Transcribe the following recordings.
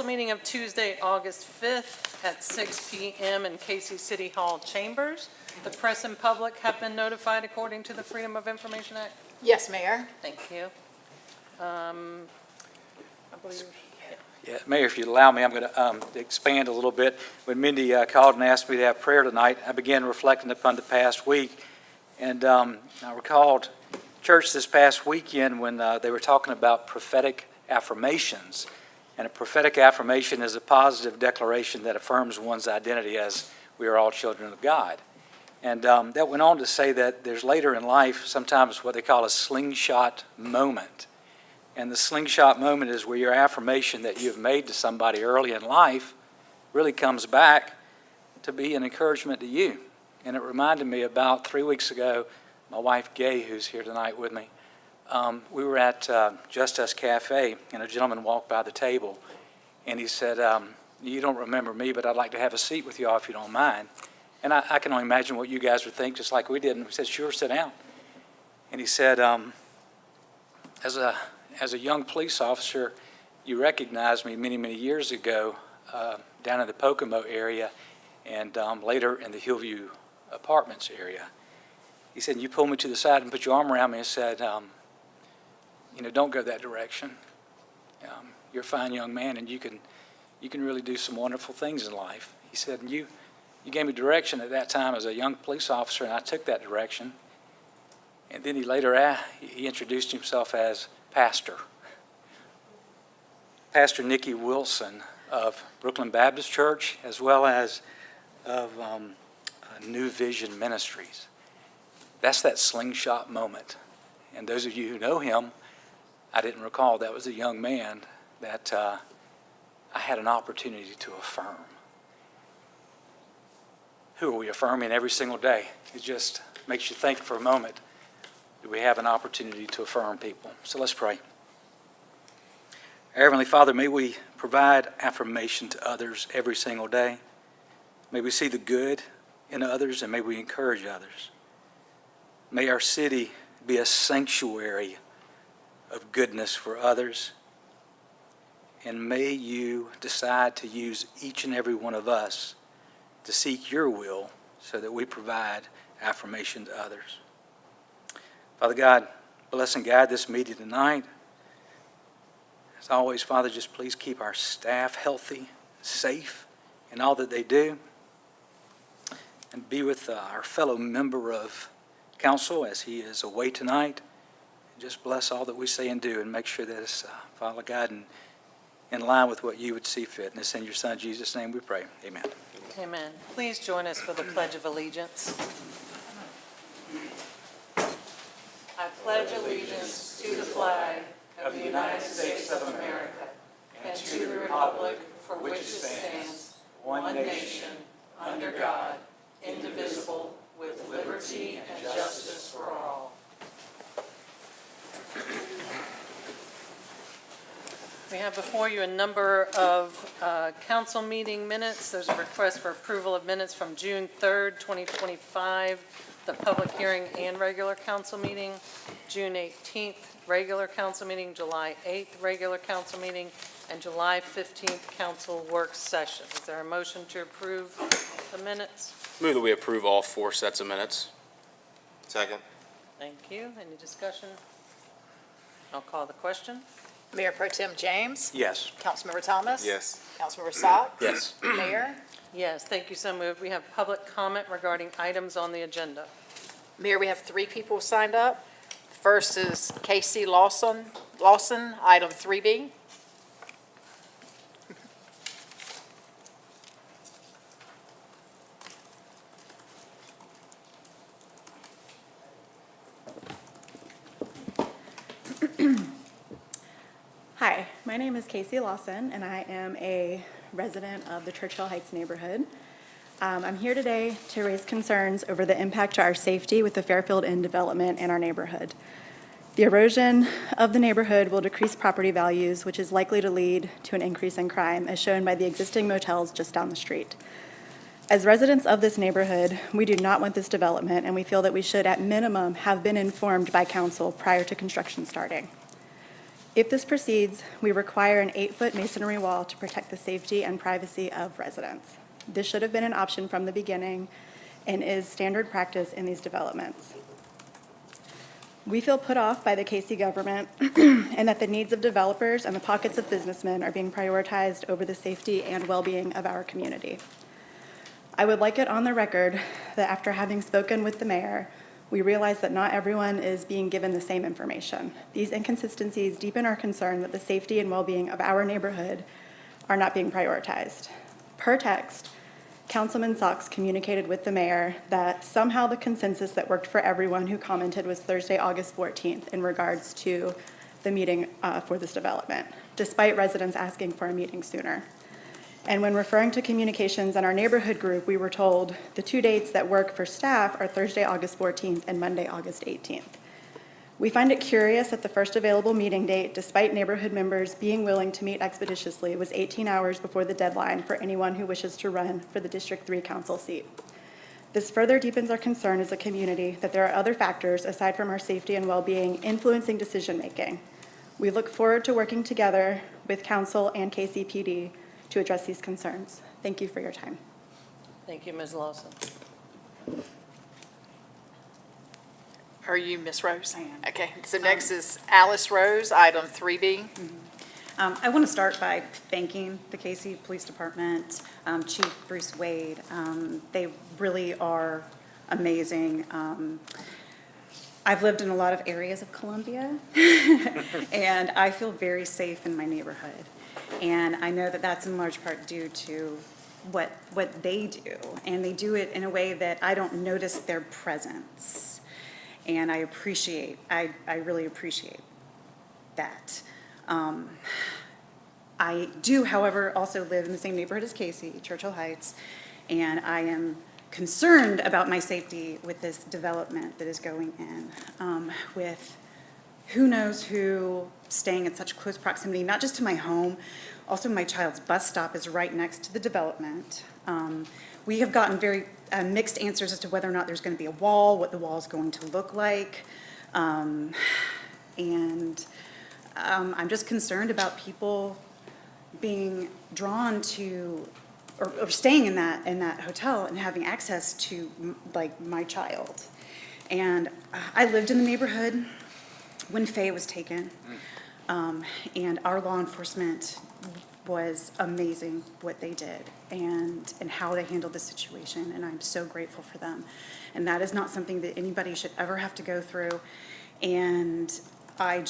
Meeting of Tuesday, August 5th at 6 p.m. in Cayce City Hall chambers. The press and public have been notified according to the Freedom of Information Act. Yes, Mayor. Thank you. I believe. Yeah, Mayor, if you'd allow me, I'm going to expand a little bit. When Mindy called and asked me to have prayer tonight, I began reflecting upon the past week. And I recalled church this past weekend when they were talking about prophetic affirmations. And a prophetic affirmation is a positive declaration that affirms one's identity as we are all children of God. And that went on to say that there's later in life sometimes what they call a slingshot moment. And the slingshot moment is where your affirmation that you've made to somebody early in life really comes back to be an encouragement to you. And it reminded me about 3 weeks ago, my wife Gay, who's here tonight with me, we were at Just Us Cafe, and a gentleman walked by the table, and he said, you don't remember me, but I'd like to have a seat with you all if you don't mind. And I can only imagine what you guys would think, just like we did. And we said, sure, sit down. And he said, as a young police officer, you recognized me many, many years ago down in the Pocomo area and later in the Hillview Apartments area. He said, you pulled me to the side and put your arm around me and said, don't go that direction. You're a fine young man, and you can really do some wonderful things in life. He said, and you gave me direction at that time as a young police officer, and I took that direction. And then he later he introduced himself as Pastor Nicky Wilson of Brooklyn Baptist Church, as well as of New Vision Ministries. That's that slingshot moment. And those of you who know him, I didn't recall that was a young man that I had an opportunity to affirm. Who are we affirming every single day? It just makes you think for a moment. Do we have an opportunity to affirm people? So let's pray. Our Heavenly Father, may we provide affirmation to others every single day. May we see the good in others, and may we encourage others. May our city be a sanctuary of goodness for others. And may you decide to use each and every one of us to seek your will so that we provide affirmation to others. Father God, bless and guide this meeting tonight. As always, Father, just please keep our staff healthy, safe in all that they do. And be with our fellow member of council as he is away tonight. Just bless all that we say and do and make sure that it's, Father God, in line with what you would see fit. And it's in your Son, Jesus' name we pray. Amen. Amen. Please join us for the Pledge of Allegiance. I pledge allegiance to the flag of the United States of America and to the republic for which it stands, one nation, under God, indivisible, with liberty and justice for all. We have before you a number of council meeting minutes. There's a request for approval of minutes from June 3rd, 2025, the public hearing and regular council meeting, June 18th, regular council meeting, July 8th, regular council meeting, and July 15th, council work session. Is there a motion to approve the minutes? Move that we approve all 4 sets of minutes. Second. Thank you. Any discussion? I'll call the question. Mayor Pro Tem James. Yes. Councilmember Thomas. Yes. Councilmember Sack. Yes. Mayor. Yes, thank you. So moved. We have public comment regarding items on the agenda. Mayor, we have 3 people signed up. First is Cayce Lawson, item 3B. Hi, my name is Cayce Lawson, and I am a resident of the Churchill Heights neighborhood. I'm here today to raise concerns over the impact to our safety with the Fairfield Inn development in our neighborhood. The erosion of the neighborhood will decrease property values, which is likely to lead to an increase in crime, as shown by the existing motels just down the street. As residents of this neighborhood, we do not want this development, and we feel that we should, at minimum, have been informed by council prior to construction starting. If this proceeds, we require an 8-foot masonry wall to protect the safety and privacy of residents. This should have been an option from the beginning and is standard practice in these developments. We feel put off by the Cayce government and that the needs of developers and the pockets of businessmen are being prioritized over the safety and well-being of our community. I would like it on the record that after having spoken with the mayor, we realize that not everyone is being given the same information. These inconsistencies deepen our concern that the safety and well-being of our neighborhood are not being prioritized. Per text, Councilman Sachs communicated with the mayor that somehow the consensus that worked for everyone who commented was Thursday, August 14th in regards to the meeting for this development, despite residents asking for a meeting sooner. And when referring to communications in our neighborhood group, we were told the 2 dates that work for staff are Thursday, August 14th and Monday, August 18th. We find it curious that the first available meeting date, despite neighborhood members being willing to meet expeditiously, was 18 hours before the deadline for anyone who wishes to run for the District 3 council seat. This further deepens our concern as a community that there are other factors aside from our safety and well-being influencing decision-making. We look forward to working together with council and KCPD to address these concerns. Thank you for your time. Thank you, Ms. Lawson. Are you Ms. Rose? I am. Okay, so next is Alice Rose, item 3B. I want to start by thanking the Cayce Police Department, Chief Bruce Wade. They really are amazing. I've lived in a lot of areas of Columbia, and I feel very safe in my neighborhood. And I know that that's in large part due to what they do, and they do it in a way that I don't notice their presence. And I really appreciate that. I do, however, also live in the same neighborhood as Cayce, Churchill Heights, and I am concerned about my safety with this development that is going in, with who knows who staying in such close proximity, not just to my home, also my child's bus stop is right next to the development. We have gotten very mixed answers as to whether or not there's going to be a wall, what the wall is going to look like. And I'm just concerned about people being drawn to, or staying in that hotel and having access to like my child. And I lived in the neighborhood when Faye was taken, and our law enforcement was amazing what they did and how they handled the situation, and I'm so grateful for them. And that is not something that anybody should ever have to go through. And I've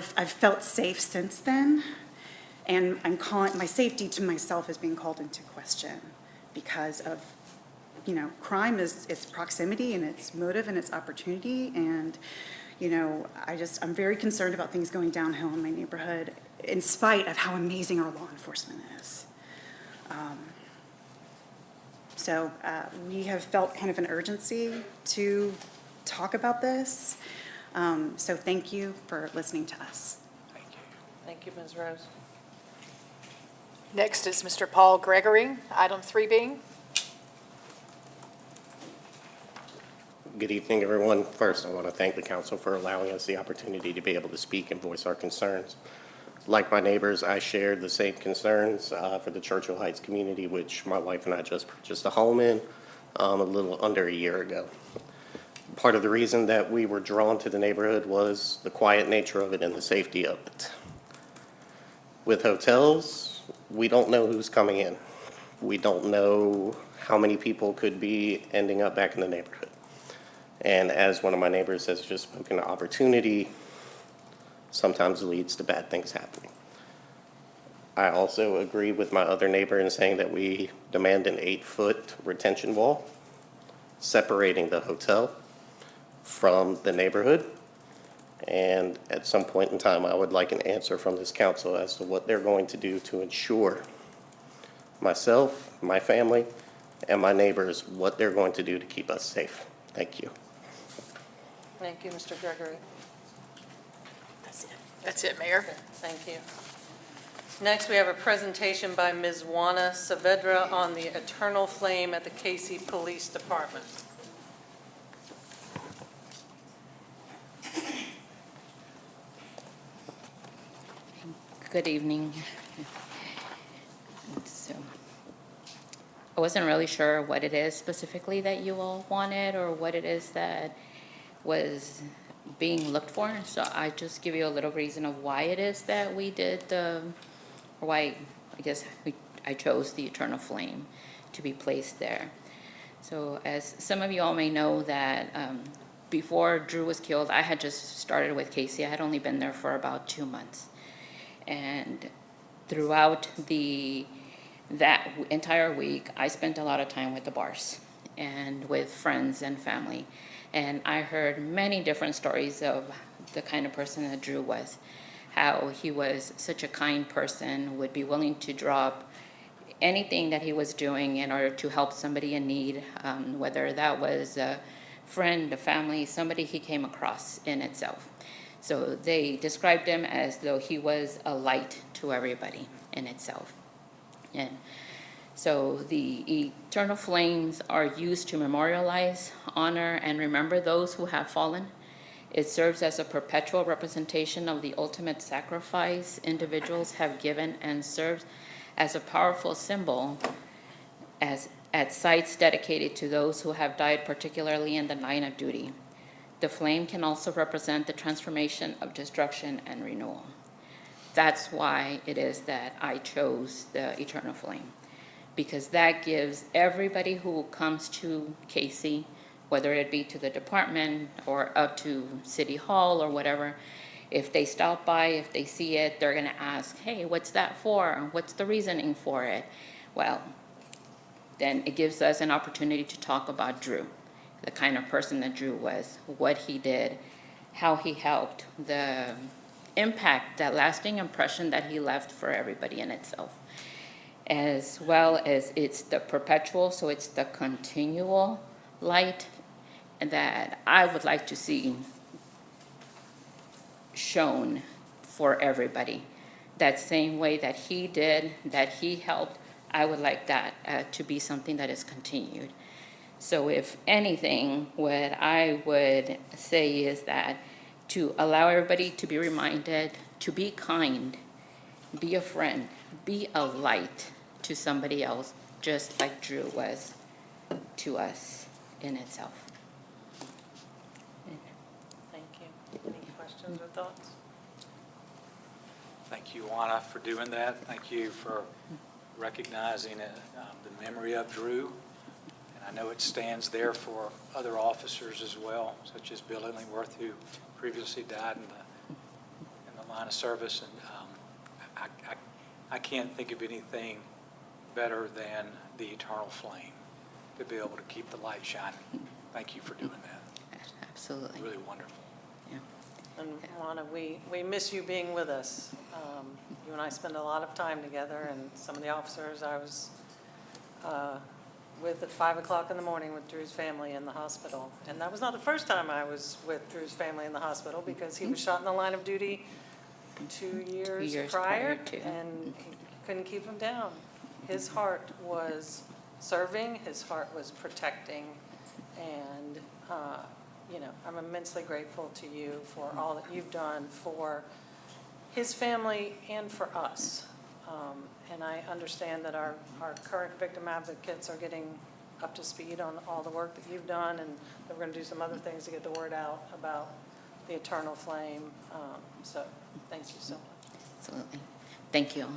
felt safe since then, and I'm calling my safety to myself is being called into question because of, you know, crime is its proximity and its motive and its opportunity. And, you know, I'm very concerned about things going downhill in my neighborhood in spite of how amazing our law enforcement is. So we have felt kind of an urgency to talk about this. So thank you for listening to us. Thank you, Ms. Rose. Next is Mr. Paul Gregory, item 3B. Good evening, everyone. First, I want to thank the council for allowing us the opportunity to be able to speak and voice our concerns. Like my neighbors, I shared the same concerns for the Churchill Heights community, which my wife and I just purchased a home in a little under a year ago. Part of the reason that we were drawn to the neighborhood was the quiet nature of it and the safety of it. With hotels, we don't know who's coming in. We don't know how many people could be ending up back in the neighborhood. And as one of my neighbors has just spoken, opportunity sometimes leads to bad things happening. I also agree with my other neighbor in saying that we demand an 8-foot retention wall separating the hotel from the neighborhood. And at some point in time, I would like an answer from this council as to what they're going to do to ensure myself, my family, and my neighbors, what they're going to do to keep us safe. Thank you. Thank you, Mr. Gregory. That's it, Mayor. Thank you. Next, we have a presentation by Ms. Juana Saavedra on the eternal flame at the Cayce Police Department. Good evening. So, I wasn't really sure what it is specifically that you all wanted or what it is that was being looked for. So I just give you a little reason of why it is that we did or why I guess I chose the Eternal Flame to be placed there. So as some of you all may know that before Drew was killed, I had just started with Cayce. I had only been there for about 2 months. And throughout that entire week, I spent a lot of time with the bars and with friends and family. And I heard many different stories of the kind of person that Drew was, how he was such a kind person, would be willing to drop anything that he was doing in order to help somebody in need, whether that was a friend, a family, somebody he came across in itself. So they described him as though he was a light to everybody in itself. And so the eternal flames are used to memorialize, honor, and remember those who have fallen. It serves as a perpetual representation of the ultimate sacrifice individuals have given and serves as a powerful symbol at sites dedicated to those who have died, particularly in the line of duty. The flame can also represent the transformation of destruction and renewal. That's why it is that I chose the Eternal Flame, because that gives everybody who comes to Cayce, whether it be to the department or up to City Hall or whatever, if they stop by, if they see it, they're gonna ask, hey, what's that for? What's the reasoning for it? Well, then it gives us an opportunity to talk about Drew, the kind of person that Drew was, what he did, how he helped, the impact, that lasting impression that he left for everybody in itself. As well as it's the perpetual, so it's the continual light that I would like to see shown for everybody. That same way that he did, that he helped, I would like that to be something that is continued. So if anything, what I would say is that to allow everybody to be reminded to be kind, be a friend, be a light to somebody else, just like Drew was to us in itself. Thank you. Any questions or thoughts? Thank you, Juana, for doing that. Thank you for recognizing the memory of Drew. And I know it stands there for other officers as well, such as Bill Illingworth, who previously died in the line of service. And I can't think of anything better than the Eternal Flame to be able to keep the light shining. Thank you for doing that. Absolutely. Really wonderful. Yeah. And Juana, we miss you being with us. You and I spend a lot of time together, and some of the officers I was with at 5 o'clock in the morning with Drew's family in the hospital. And that was not the first time I was with Drew's family in the hospital, because he was shot in the line of duty 2 years prior, and he couldn't keep him down. His heart was serving, his heart was protecting, and I'm immensely grateful to you for all that you've done for his family and for us. And I understand that our current victim advocates are getting up to speed on all the work that you've done, and that we're going to do some other things to get the word out about the Eternal Flame. So thank you so much. Absolutely. Thank you.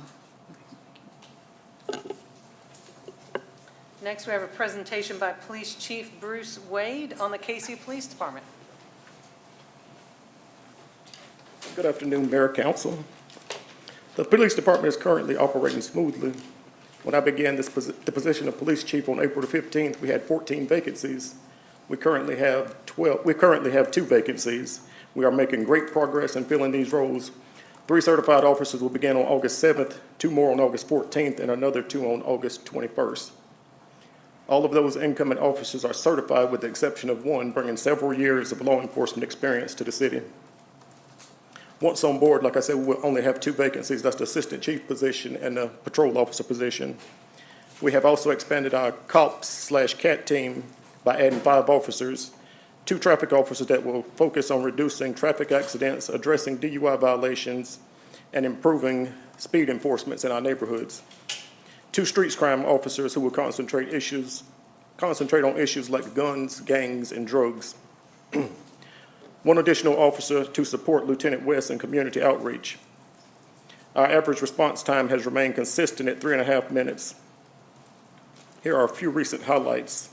Next, we have a presentation by Police Chief Bruce Wade on the Cayce Police Department. Good afternoon, Mayor, Council. The police department is currently operating smoothly. When I began the position of police chief on April the 15th, we had 14 vacancies. We currently have 2 vacancies. We are making great progress in filling these roles. 3 certified officers will begin on August 7th, 2 more on August 14th, and another 2 on August 21st. All of those incoming officers are certified with the exception of 1, bringing several years of law enforcement experience to the city. Once on board, like I said, we'll only have 2 vacancies. That's the assistant chief position and the patrol officer position. We have also expanded our COPS/CAT team by adding 5 officers, 2 traffic officers that will focus on reducing traffic accidents, addressing DUI violations, and improving speed enforcements in our neighborhoods. 2 street crime officers who will concentrate on issues like guns, gangs, and drugs. 1 additional officer to support Lieutenant West in community outreach. Our average response time has remained consistent at 3.5 minutes. Here are a few recent highlights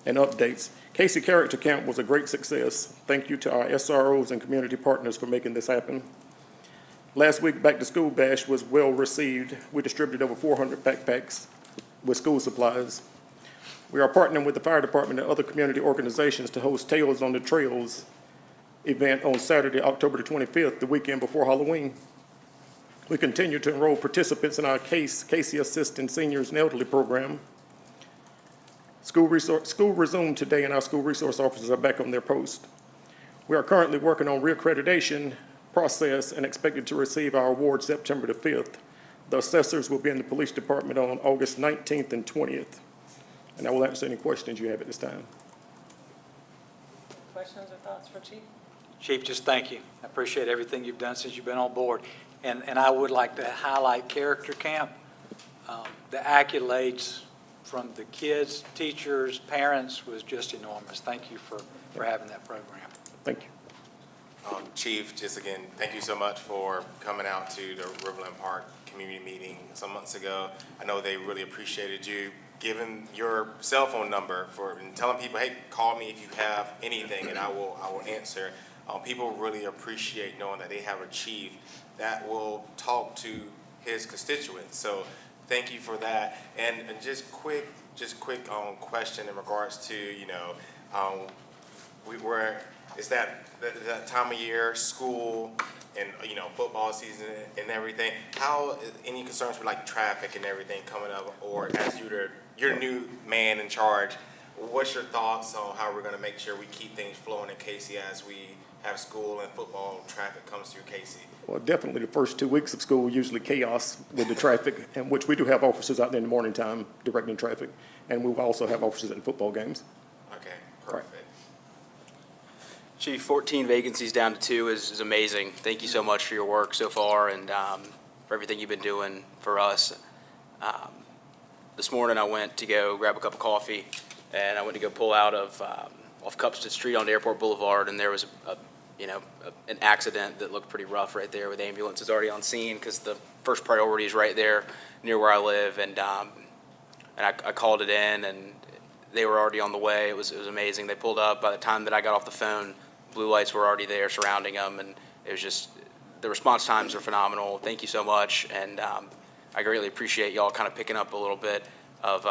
and updates. Cayce Character Camp was a great success. Thank you to our SROs and community partners for making this happen. Last week, Back to School Bash was well received. We distributed over 400 backpacks with school supplies. We are partnering with the fire department and other community organizations to host Tales on the Trails event on Saturday, October the 25th, the weekend before Halloween. We continue to enroll participants in our Cayce Assisting Seniors and Elderly program. School resumed today, and our school resource officers are back on their post. We are currently working on reaccreditation process and expected to receive our award September the 5th. The assessors will be in the police department on August 19th and 20th. And I will answer any questions you have at this time. Questions or thoughts for Chief? Chief, just thank you. I appreciate everything you've done since you've been on board. And I would like to highlight Character Camp. The accolades from the kids, teachers, parents was just enormous. Thank you for having that program. Thank you. Chief, just again, thank you so much for coming out to the Riverland Park community meeting some months ago. I know they really appreciated you giving your cell phone number and telling people, hey, call me if you have anything, and I will answer. People really appreciate knowing that they have a chief that will talk to his constituents. So thank you for that. And just quick question in regards to, is that time of year, school, and football season and everything? How any concerns with like traffic and everything coming up, or as you're new man in charge, what's your thoughts on how we're going to make sure we keep things flowing in Cayce as we have school and football traffic comes through Cayce? Well, definitely the first 2 weeks of school, usually chaos with the traffic, in which we do have officers out there in the morning time directing traffic, and we will also have officers at football games. Okay, perfect. Chief, 14 vacancies down to 2 is amazing. Thank you so much for your work so far and for everything you've been doing for us. This morning I went to go grab a cup of coffee, and I went to go pull out of off Cupstead Street onto Airport Boulevard, and there was an accident that looked pretty rough right there with ambulances already on scene because the first priority is right there near where I live, and I called it in, and they were already on the way. It was amazing. They pulled up. By the time that I got off the phone, blue lights were already there surrounding them, and it was just, the response times are phenomenal. Thank you so much, and I greatly appreciate y'all kind of picking up a little bit of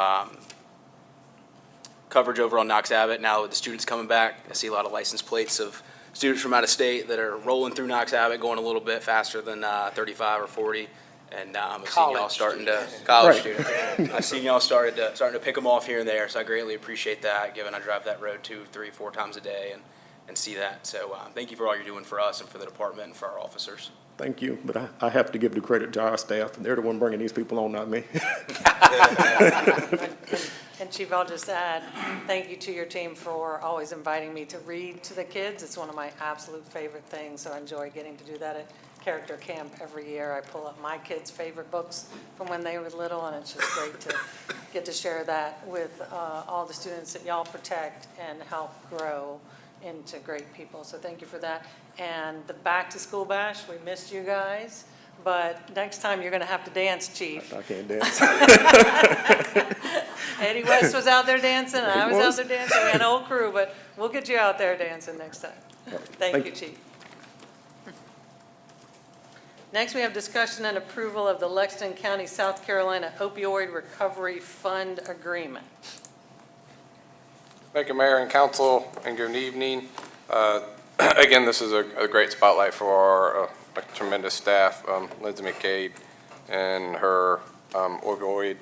coverage over on Knox Abbott. Now with the students coming back, I see a lot of license plates of students from out of state that are rolling through Knox Abbott, going a little bit faster than 35 or 40. And I've seen y'all starting to college students. I've seen y'all starting to pick them off here and there. So I greatly appreciate that, given I drive that road 2, 3, 4 times a day and see that. So thank you for all you're doing for us and for the department and for our officers. Thank you, but I have to give the credit to our staff. They're the one bringing these people on, not me. And Chief, I'll just add, thank you to your team for always inviting me to read to the kids. It's one of my absolute favorite things, so I enjoy getting to do that at Character Camp every year. I pull up my kids' favorite books from when they were little, and it's just great to get to share that with all the students that y'all protect and help grow into great people. So thank you for that. And the Back to School Bash, we missed you guys, but next time you're going to have to dance, Chief. I can't dance. Eddie West was out there dancing, and I was out there dancing. We had a whole crew, but we'll get you out there dancing next time. Thank you, Chief. Next, we have discussion and approval of the Lexington County, South Carolina Opioid Recovery Fund Agreement. Thank you, Mayor and Council, and good evening. Again, this is a great spotlight for our tremendous staff. Lindsay McCabe and her opioid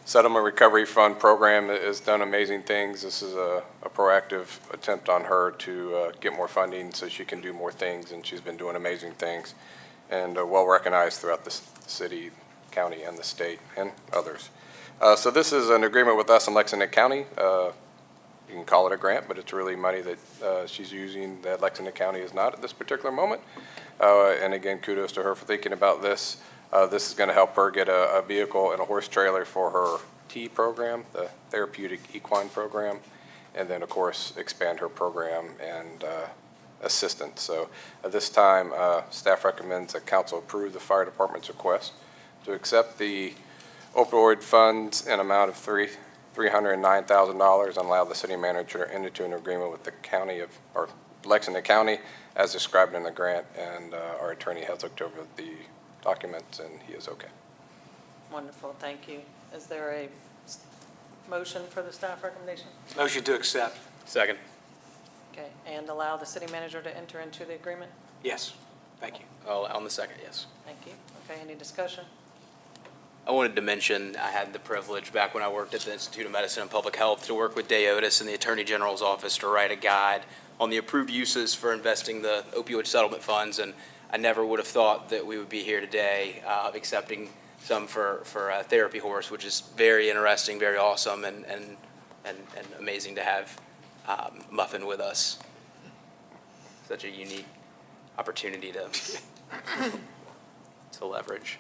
settlement recovery fund program has done amazing things. This is a proactive attempt on her to get more funding so she can do more things, and she's been doing amazing things and well recognized throughout the city, county, and the state, and others. So this is an agreement with us in Lexington County. you can call it a grant, but it's really money that she's using that Lexington County is not at this particular moment. And again, kudos to her for thinking about this. This is going to help her get a vehicle and a horse trailer for her T program, the Therapeutic Equine Program, and then, of course, expand her program and assistance. So at this time, staff recommends that council approve the fire department's request to accept the opioid funds in amount of $309,000 and allow the city manager to enter into an agreement with the county of, or Lexington County as described in the grant, and our attorney has looked over the documents and he is okay. Wonderful, thank you. Is there a motion for the staff recommendation? Motion to accept. Second. Okay, and allow the city manager to enter into the agreement? Yes, thank you. Oh, on the second, yes. Thank you. Okay, any discussion? I wanted to mention, I had the privilege back when I worked at the Institute of Medicine and Public Health to work with Day Otis in the Attorney General's office to write a guide on the approved uses for investing the opioid settlement funds, and I never would have thought that we would be here today accepting some for a therapy horse, which is very interesting, very awesome, and amazing to have Muffin with us. Such a unique opportunity to leverage.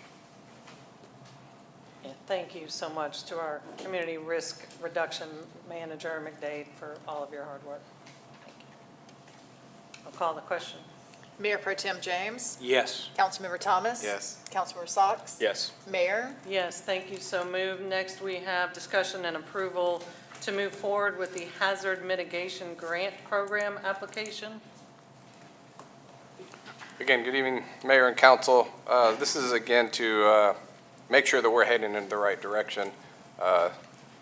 Yeah, thank you so much to our Community Risk Reduction Manager, McDade, for all of your hard work. Thank you. I'll call the question. Mayor Pro Tem James. Yes. Councilmember Thomas. Yes. Councilmember Socks. Yes. Mayor. Yes, thank you, so moved. Next, we have discussion and approval to move forward with the Hazard Mitigation Grant Program application. Again, good evening, Mayor and Council. This is again to make sure that we're heading in the right direction.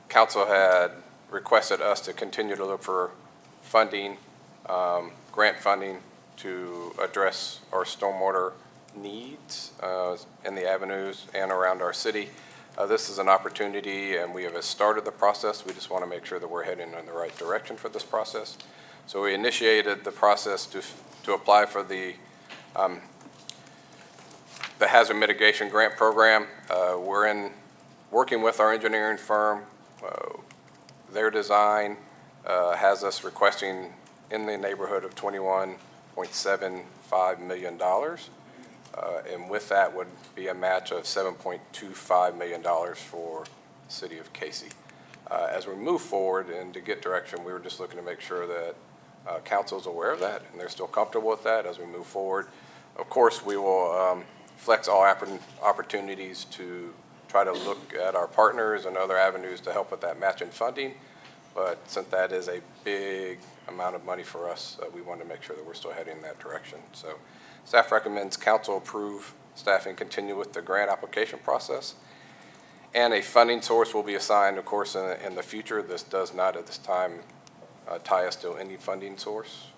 Council had requested us to continue to look for funding, grant funding to address our stormwater needs in the avenues and around our city. This is an opportunity, and we have started the process. We just want to make sure that we're heading in the right direction for this process. So we initiated the process to apply for the Hazard Mitigation Grant Program. We're working with our engineering firm. Their design has us requesting in the neighborhood of $21.75 million. And with that would be a match of $7.25 million for the city of Cayce. As we move forward and to get direction, we were just looking to make sure that council's aware of that and they're still comfortable with that as we move forward. Of course, we will flex all opportunities to try to look at our partners and other avenues to help with that matching funding. But since that is a big amount of money for us, we want to make sure that we're still heading in that direction. So staff recommends council approve staffing continue with the grant application process. And a funding source will be assigned, of course, in the future. This does not at this time tie us to any funding source.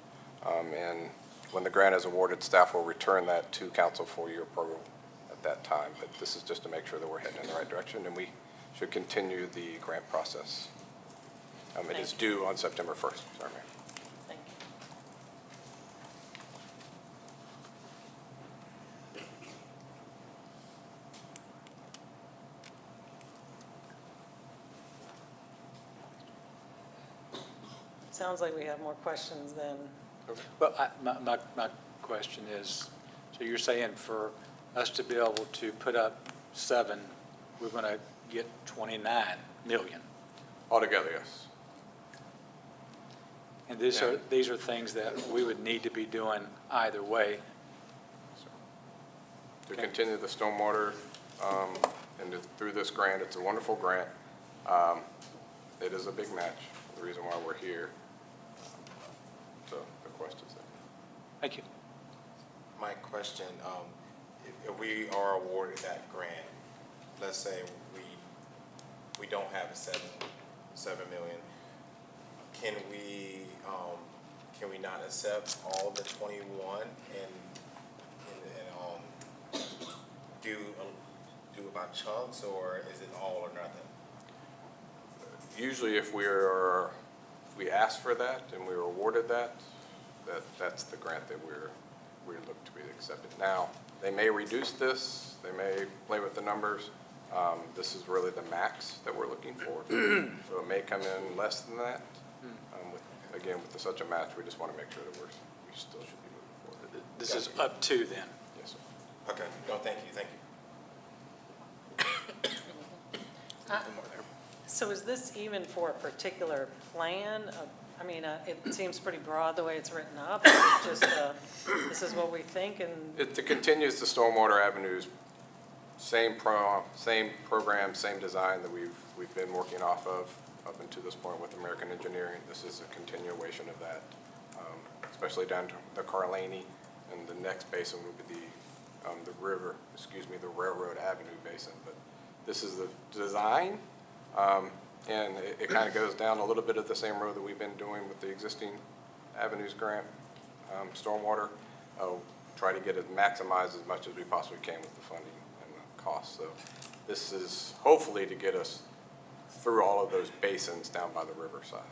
And when the grant is awarded, staff will return that to council for your approval at that time. But this is just to make sure that we're heading in the right direction, and we should continue the grant process. It is due on September 1st. Sorry, Mayor. Thank you. Sounds like we have more questions than, But my question is, so you're saying for us to be able to put up 7, we're going to get 29 million? Altogether, yes. And these are things that we would need to be doing either way. To continue the stormwater, and through this grant, it's a wonderful grant. It is a big match, the reason why we're here. So the question is that. Thank you. My question, if we are awarded that grant, let's say we don't have $7 million, can we not accept all the 21 and do about chunks, or is it all or nothing? Usually if we ask for that and we were awarded that's the grant that we look to be accepted. Now, they may reduce this, they may play with the numbers. This is really the max that we're looking for. So it may come in less than that. again, with such a match, we just want to make sure that we still should be moving forward. This is up to then. Yes, sir. Okay, no, thank you, thank you. So is this even for a particular plan? I mean, it seems pretty broad the way it's written up. It's just, this is what we think, and It continues the Stormwater Avenues, same program, same design that we've been working off of up until this point with American Engineering. This is a continuation of that, especially down to the Carlaney, and the next basin will be the Railroad Avenue Basin. But this is the design, and it kind of goes down a little bit of the same road that we've been doing with the existing Avenues grant, stormwater. Try to get it maximized as much as we possibly can with the funding and the cost. So this is hopefully to get us through all of those basins down by the riverside.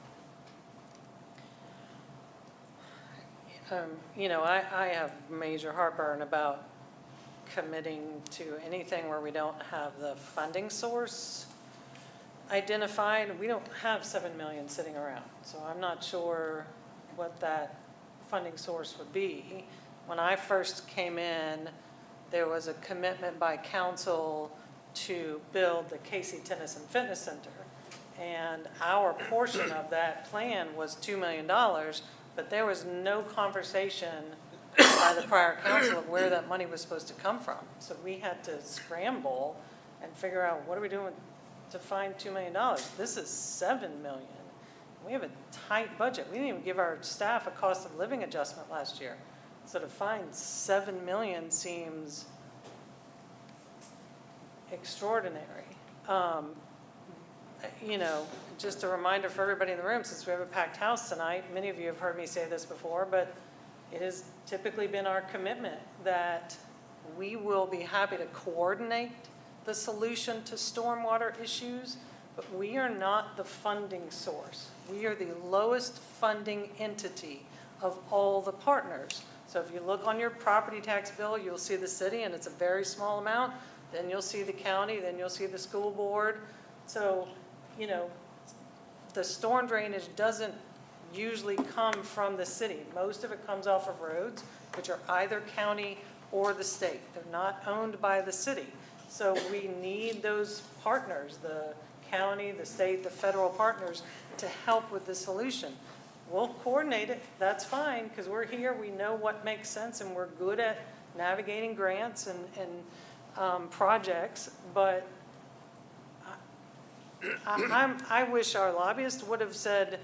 you know, I have major heartburn about committing to anything where we don't have the funding source identified. We don't have 7 million sitting around, so I'm not sure what that funding source would be. When I first came in, there was a commitment by council to build the Cayce Tennis and Fitness Center. And our portion of that plan was $2 million, but there was no conversation by the prior council of where that money was supposed to come from. So we had to scramble and figure out, what are we doing to find $2 million? This is $7 million. We have a tight budget. We didn't even give our staff a cost of living adjustment last year. So to find $7 million seems extraordinary. You know, just a reminder for everybody in the room, since we have a packed house tonight, many of you have heard me say this before, but it has typically been our commitment that we will be happy to coordinate the solution to stormwater issues, but we are not the funding source. We are the lowest funding entity of all the partners. So if you look on your property tax bill, you'll see the city, and it's a very small amount. Then you'll see the county, then you'll see the school board. So, you know, the storm drainage doesn't usually come from the city. Most of it comes off of roads, which are either county or the state. They're not owned by the city. So we need those partners, the county, the state, the federal partners, to help with the solution. We'll coordinate it, that's fine, because we're here, we know what makes sense, and we're good at navigating grants and projects, but I wish our lobbyists would have said,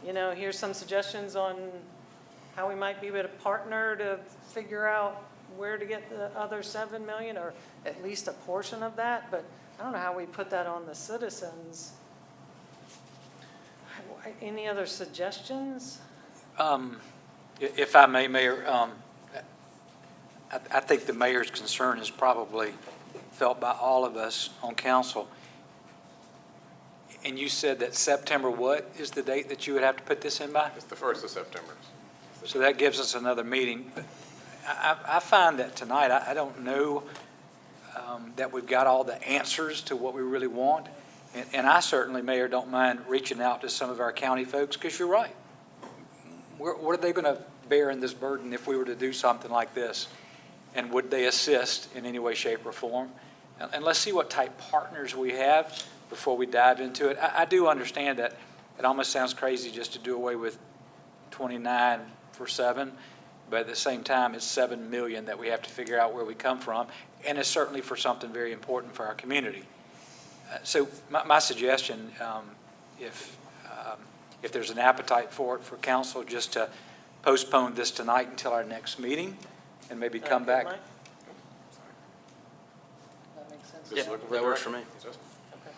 you know, here's some suggestions on how we might be able to partner to figure out where to get the other 7 million, or at least a portion of that, but I don't know how we put that on the citizens. Any other suggestions? If I may, Mayor, I think the mayor's concern is probably felt by all of us on council. And you said that September what is the date that you would have to put this in by? It's the 1st of September. So that gives us another meeting. But I find that tonight, I don't know that we've got all the answers to what we really want. And I certainly, Mayor, don't mind reaching out to some of our county folks, because you're right. What are they going to bear in this burden if we were to do something like this? And would they assist in any way, shape, or form? And let's see what type partners we have before we dive into it. I do understand that it almost sounds crazy just to do away with 29 for 7, but at the same time, it's 7 million that we have to figure out where we come from, and it's certainly for something very important for our community. So my suggestion, if there's an appetite for it for council, just to postpone this tonight until our next meeting, and maybe come back. Mike? That makes sense? Just Yeah, looking for that works direction. for me. Okay.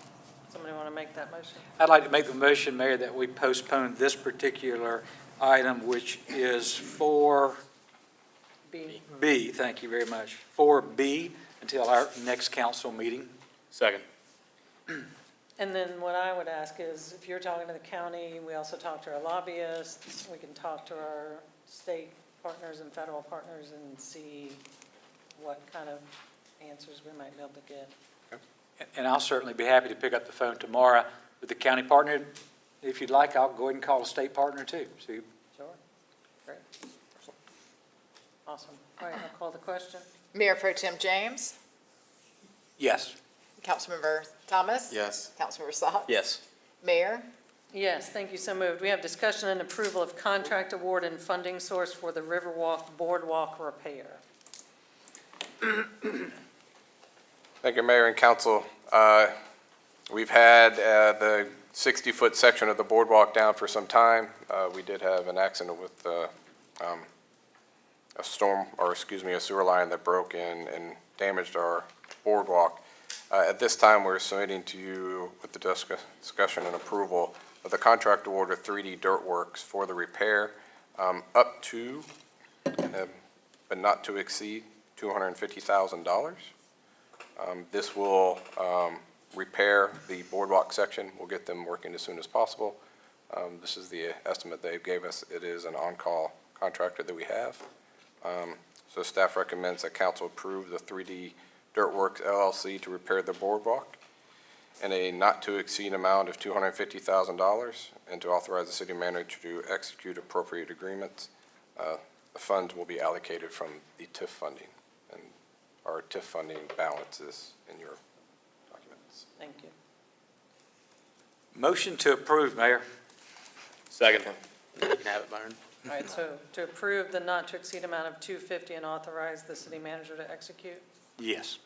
Somebody want to make that motion? I'd like to make the motion, Mayor, that we postpone this particular item, which is 4B, thank you very much, 4B, until our next council meeting. Second. And then what I would ask is, if you're talking to the county, we also talk to our lobbyists, we can talk to our state partners and federal partners and see what kind of answers we might be able to get. And I'll certainly be happy to pick up the phone tomorrow with the county partner If you'd like, I'll go ahead and call a state partner too. See, Sure. Great. Awesome. All right, I'll call the question. Mayor Pro Tem James, yes. Councilmember Thomas. Yes. Councilmember Socks. Yes. Mayor, Yes, thank you, so moved. We have discussion and approval of contract award and funding source for the Riverwalk Boardwalk repair. Thank you, Mayor and Council. We've had the 60-foot section of the boardwalk down for some time. We did have an accident with a sewer line that broke and damaged our boardwalk. At this time, we're submitting to you with the discussion and approval of the contract award of 3D Dirt Works for the repair up to, but not to exceed, $250,000. This will repair the boardwalk section. We'll get them working as soon as possible. This is the estimate they gave us. It is an on-call contractor that we have. So staff recommends that council approve the 3D Dirt Works LLC to repair the boardwalk in a not-to-exceed amount of $250,000 and to authorize the city manager to execute appropriate agreements. The funds will be allocated from the TIF funding, and our TIF funding balance is in your documents. Thank you. Motion to approve, Mayor. Second. You can have it, Byron. All right, so to approve the not to exceed amount of $250 and authorize the city manager to execute? Yes.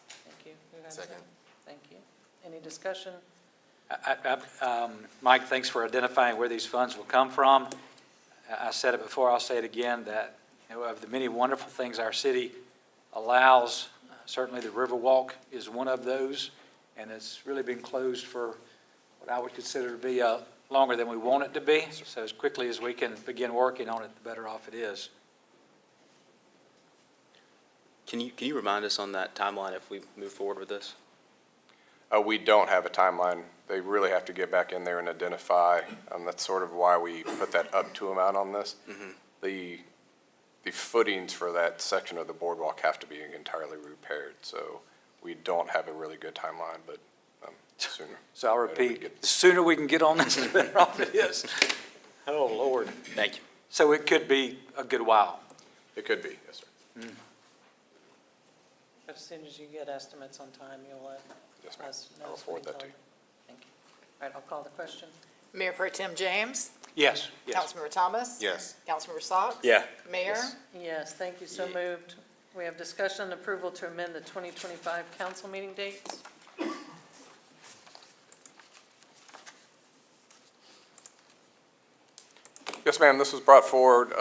Thank you. Who has Second. that? Thank you. Any discussion? Mike, thanks for identifying where these funds will come from. I said it before, I'll say it again, that of the many wonderful things our city allows, certainly the Riverwalk is one of those, and it's really been closed for what I would consider to be longer than we want it to be. So as quickly as we can begin working on it, the better off it is. Can you remind us on that timeline if we move forward with this? We don't have a timeline. They really have to get back in there and identify. That's sort of why we put that up to amount on this. The footings for that section of the boardwalk have to be entirely repaired, so we don't have a really good timeline, but sooner. So I'll repeat, the sooner we can get on this, the better off it is. Oh, Lord. Thank you. So it could be a good while. It could be, yes, sir. As soon as you get estimates on time, you'll let Yes, ma'am. us know. I'll so we forward can that to tell you. Thank you. All right, I'll call the question. Mayor Pro Tem James, Yes, yes. Councilmember Thomas. Yes. Councilmember Socks. Yeah. Mayor, Yes, thank you, so moved. We have discussion and approval to amend the 2025 council meeting dates. Yes, ma'am, this was brought forward,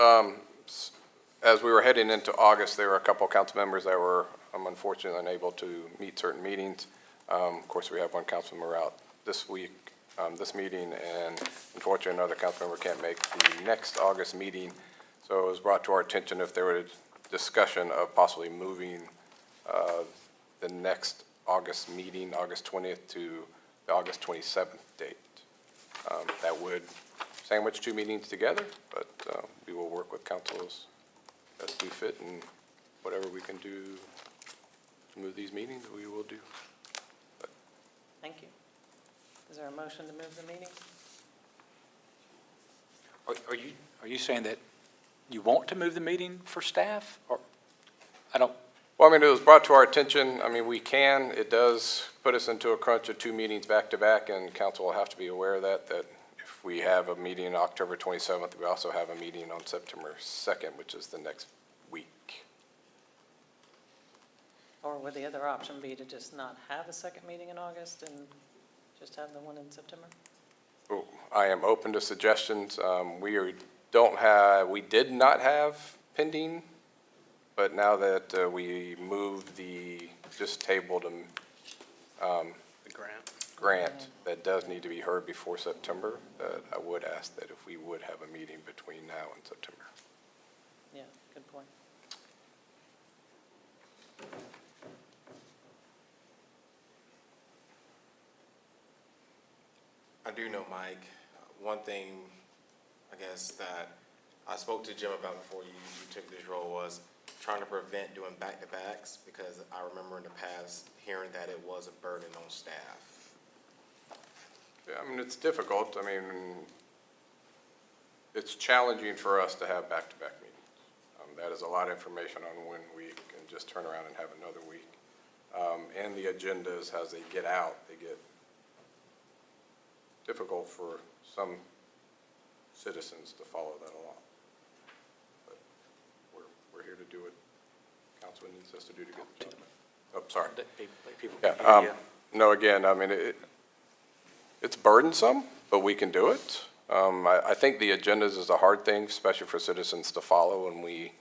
as we were heading into August, there were a couple of council members that were unfortunately unable to meet certain meetings. Of course, we have one council member out this week, this meeting, and unfortunately, another council member can't make the next August meeting. So it was brought to our attention if there was discussion of possibly moving the next August meeting, August 20th, to the August 27th date. That would sandwich two meetings together, but we will work with councils as we fit, and whatever we can do to move these meetings, we will do. Thank you. Is there a motion to move the meeting? Are you saying that you want to move the meeting for staff, or, I don't, Well, I mean, it was brought to our attention, I mean, we can, it does put us into a crunch of two meetings back-to-back, and council will have to be aware of that if we have a meeting on October 27th, we also have a meeting on September 2nd, which is the next week. Or would the other option be to just not have a second meeting in August and just have the one in September? Oh, I am open to suggestions. We did not have pending, but now that we moved just tabled The grant. grant that does need to be heard before September, that I would ask that if we would have a meeting between now and September. Yeah, good point. I do know, Mike, one thing, I guess, that I spoke to Jim about before you took this role was trying to prevent doing back-to-backs, because I remember in the past hearing that it was a burden on staff. Yeah, I mean, it's difficult. I mean, it's challenging for us to have back-to-back meetings. That is a lot of information on one week and just turn around and have another week. And the agendas, as they get out, they get difficult for some citizens to follow that along. But we're here to do what council needs us to do to get the job done. Oh, sorry. People Yeah, can hear you. no, again, I mean, it's burdensome, but we can do it. I think the agendas is a hard thing, especially for citizens to follow, and we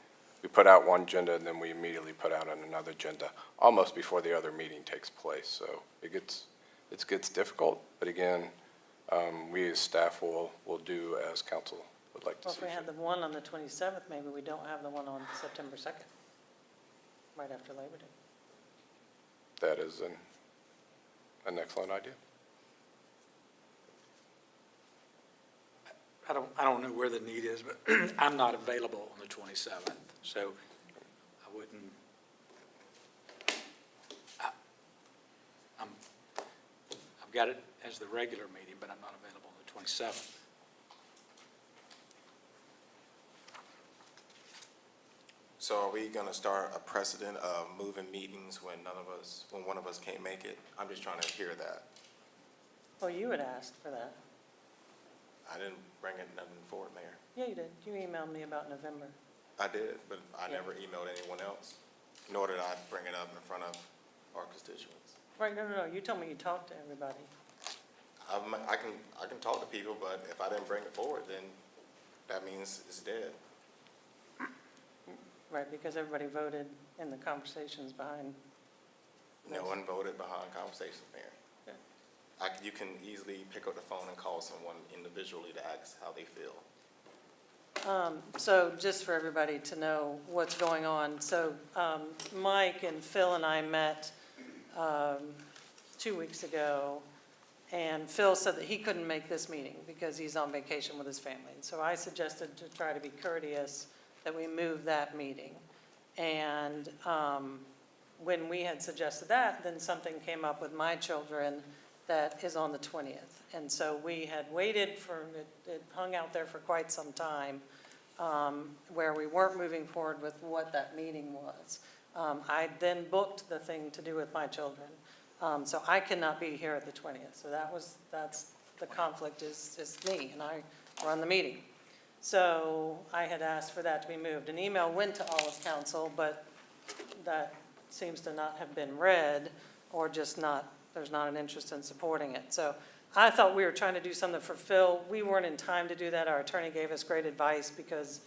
put out one agenda and then we immediately put out another agenda, almost before the other meeting takes place. So it gets difficult, but again, we as staff will do as council would like to Well, see. if we had the one on the 27th, maybe we don't have the one on September 2nd, right after Labor Day. That is an excellent idea. I don't know where the need is, but I'm not available on the 27th, so I wouldn't. I've got it as the regular meeting, but I'm not available on the 27th. So are we gonna start a precedent of moving meetings when one of us can't make it? I'm just trying to hear that. Well, you had asked for that. I didn't bring it nothing forward, Mayor. Yeah, you did. You emailed me about November. I did, but I Yeah. never emailed anyone else, nor did I bring it up in front of our constituents. Right, no. You told me you talked to everybody. I can talk to people, but if I didn't bring it forward, then that means it's dead. Right, because everybody voted in the conversations behind. No one voted behind conversations, Mayor. Yeah. You can easily pick up the phone and call someone individually to ask how they feel. So just for everybody to know what's going on, so Mike and Phil and I met 2 weeks ago, and Phil said that he couldn't make this meeting because he's on vacation with his family. And so I suggested, to try to be courteous, that we move that meeting. And when we had suggested that, then something came up with my children that is on the 20th. And so we had waited for, it hung out there for quite some time, where we weren't moving forward with what that meeting was. I then booked the thing to do with my children. So I cannot be here at the 20th. So that's the conflict is me, and I run the meeting. So I had asked for that to be moved. An email went to all of council, but that seems to not have been read, or just not, there's not an interest in supporting it. So I thought we were trying to do something for Phil. We weren't in time to do that. Our attorney gave us great advice because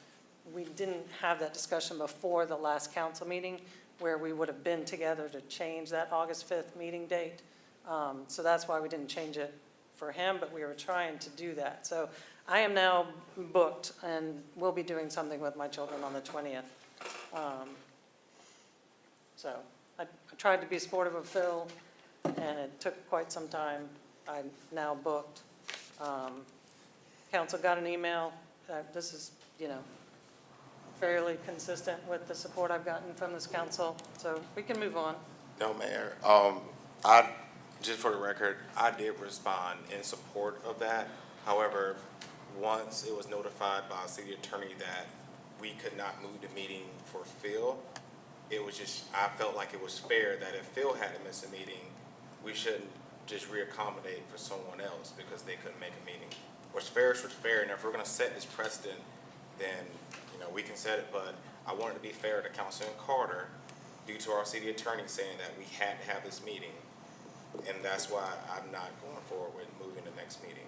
we didn't have that discussion before the last council meeting, where we would have been together to change that August 5th meeting date. So that's why we didn't change it for him, but we were trying to do that. So I am now booked, and we'll be doing something with my children on the 20th. So I tried to be supportive of Phil, and it took quite some time. I'm now booked. Council got an email. This is, fairly consistent with the support I've gotten from this council, so we can move on. No, Mayor. Just for the record, I did respond in support of that. However, once it was notified by city attorney that we could not move the meeting for Phil, I felt like it was fair that if Phil had to miss a meeting, we shouldn't just reaccommodate for someone else because they couldn't make a meeting. What's fair is what's fair, and if we're gonna set this precedent, then, we can set it, but I wanted to be fair to Councilman Carter due to our city attorney saying that we had to have this meeting, and that's why I'm not going forward with moving the next meeting.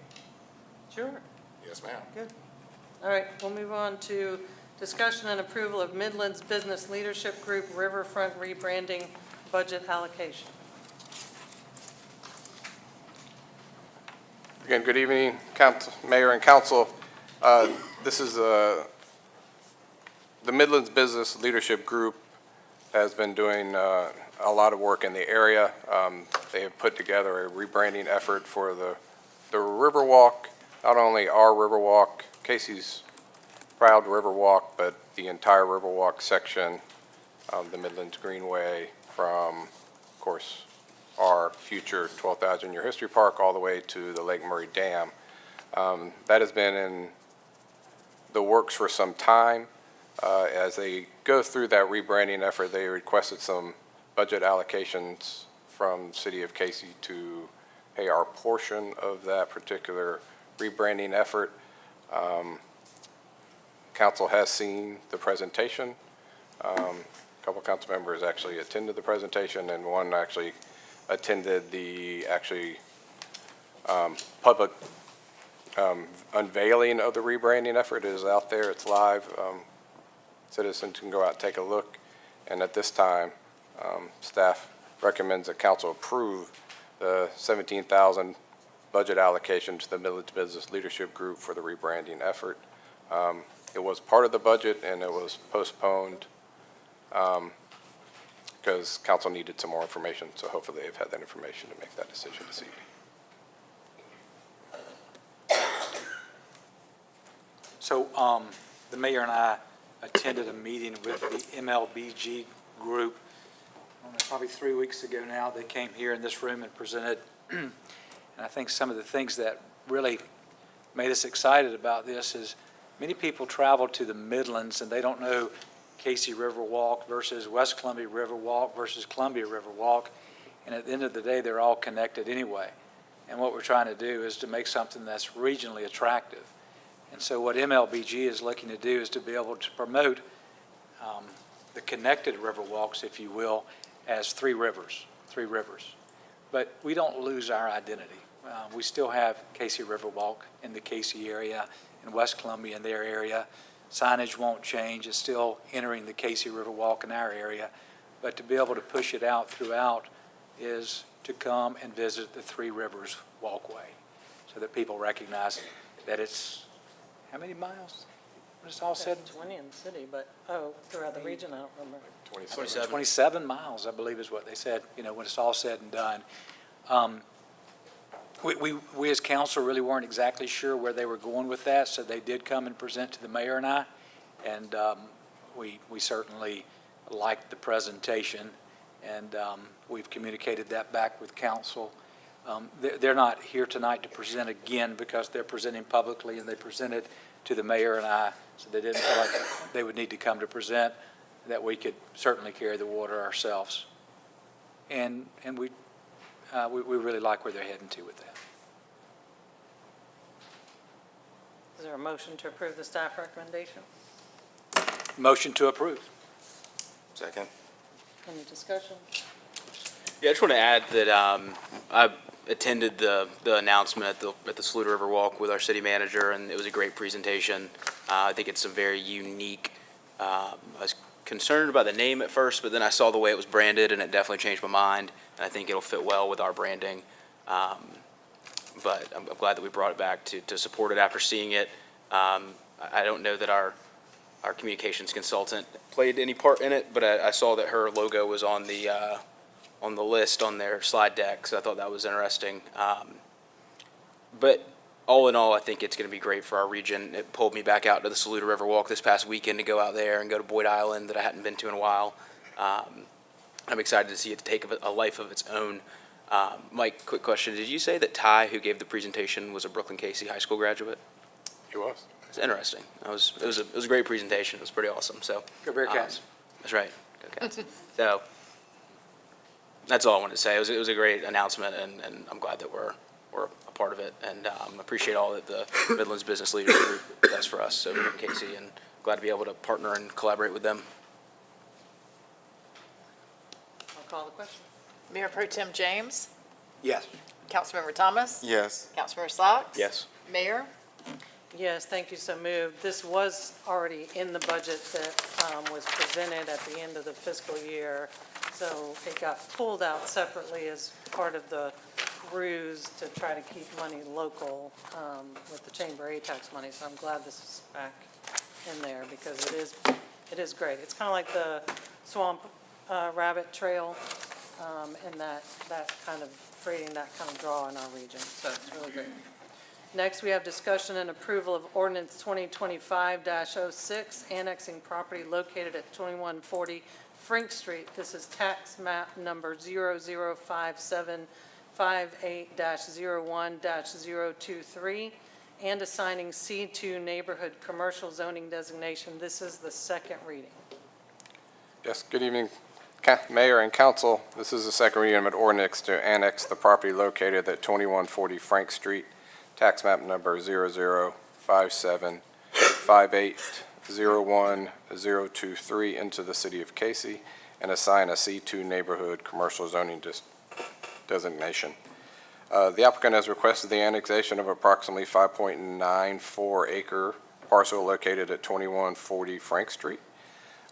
Sure. Yes, ma'am. Good. All right, we'll move on to discussion and approval of Midlands Business Leadership Group Riverfront rebranding budget allocation. Again, good evening, Mayor and Council. This is the Midlands Business Leadership Group has been doing a lot of work in the area. They have put together a rebranding effort for the Riverwalk, not only our Riverwalk, Cayce's proud Riverwalk, but the entire Riverwalk section, the Midlands Greenway from, of course, our future 12,000-year history park all the way to the Lake Murray Dam. That has been in the works for some time. As they go through that rebranding effort, they requested some budget allocations from the City of Cayce to pay our portion of that particular rebranding effort. Council has seen the presentation. A couple council members actually attended the presentation, and one actually attended the public unveiling of the rebranding effort. It is out there, it's live. Citizens can go out and take a look. And at this time, staff recommends that council approve the $17,000 budget allocation to the Village Business Leadership Group for the rebranding effort. It was part of the budget and it was postponed because council needed some more information, so hopefully they've had that information to make that decision this evening. So the mayor and I attended a meeting with the MLBG group, I don't know, probably 3 weeks ago now. They came here in this room and presented, and I think some of the things that really made us excited about this is many people travel to the Midlands and they don't know Cayce River Walk versus West Columbia River Walk versus Columbia River Walk, and at the end of the day, they're all connected anyway. And what we're trying to do is to make something that's regionally attractive. And so what MLBG is looking to do is to be able to promote the connected river walks, if you will, as three rivers. But we don't lose our identity. We still have Cayce River Walk in the Cayce area and West Columbia in their area. Signage won't change. It's still entering the Cayce River Walk in our area. But to be able to push it out throughout is to come and visit the Three Rivers Walkway so that people recognize that it's, how many miles? When it's all said? 20 in the city, but, throughout the region, I don't remember. 27 miles, I believe is what they said, when it's all said and done. We as council really weren't exactly sure where they were going with that, so they did come and present to the mayor and I, and we certainly liked the presentation, and we've communicated that back with council. They're not here tonight to present again because they're presenting publicly, and they presented to the mayor and I, so they didn't feel like they would need to come to present, that we could certainly carry the water ourselves. And we really like where they're heading to with that. Is there a motion to approve the staff recommendation? Motion to approve. Second. Any discussion? Yeah, I just want to add that I attended the announcement at the Saluda River Walk with our city manager, and it was a great presentation. I think it's a very unique. I was concerned about the name at first, but then I saw the way it was branded, and it definitely changed my mind. And I think it'll fit well with our branding. But I'm glad that we brought it back to support it after seeing it. I don't know that our communications consultant played any part in it, but I saw that her logo was on the list on their slide deck, so I thought that was interesting. But all in all, I think it's going to be great for our region. It pulled me back out to the Saluda River Walk this past weekend to go out there and go to Boyd Island that I hadn't been to in a while. I'm excited to see it take a life of its own. Mike, quick question. Did you say that Ty, who gave the presentation, was a Brooklyn Cayce High School graduate? He was. It's interesting. It was a great presentation. It was pretty awesome. So Go Bearcats. that's right. Go Cats. So that's all I wanted to say. It was a great announcement, and I'm glad that we're a part of it, and appreciate all that the Midlands Business Leaders Group does for us over in Cayce, and glad to be able to partner and collaborate with them. I'll call the question. Mayor Pro Tem James, Yes. Councilmember Thomas, Yes. Councilmember Socks. Yes. Mayor, Yes, thank you, so moved. This was already in the budget that was presented at the end of the fiscal year, so it got pulled out separately as part of the ruse to try to keep money local with the Chamber A tax money, so I'm glad this is back in there because it is great. It's kind of like the Swamp Rabbit Trail and that kind of creating that kind of draw in our region, so it's really great. Next, we have discussion and approval of ordinance 2025-06, annexing property located at 2140 Frink Street. This is tax map number 005758-01-023, and assigning C2 neighborhood commercial zoning designation. This is the second reading. Yes, good evening, Mayor and Council. This is the second reading of an ordinance to annex the property located at 2140 Frank Street, tax map number 00575801-023 into the city of Cayce, and assign a C2 neighborhood commercial zoning designation. The applicant has requested the annexation of approximately 5.94 acre parcel located at 2140 Frank Street,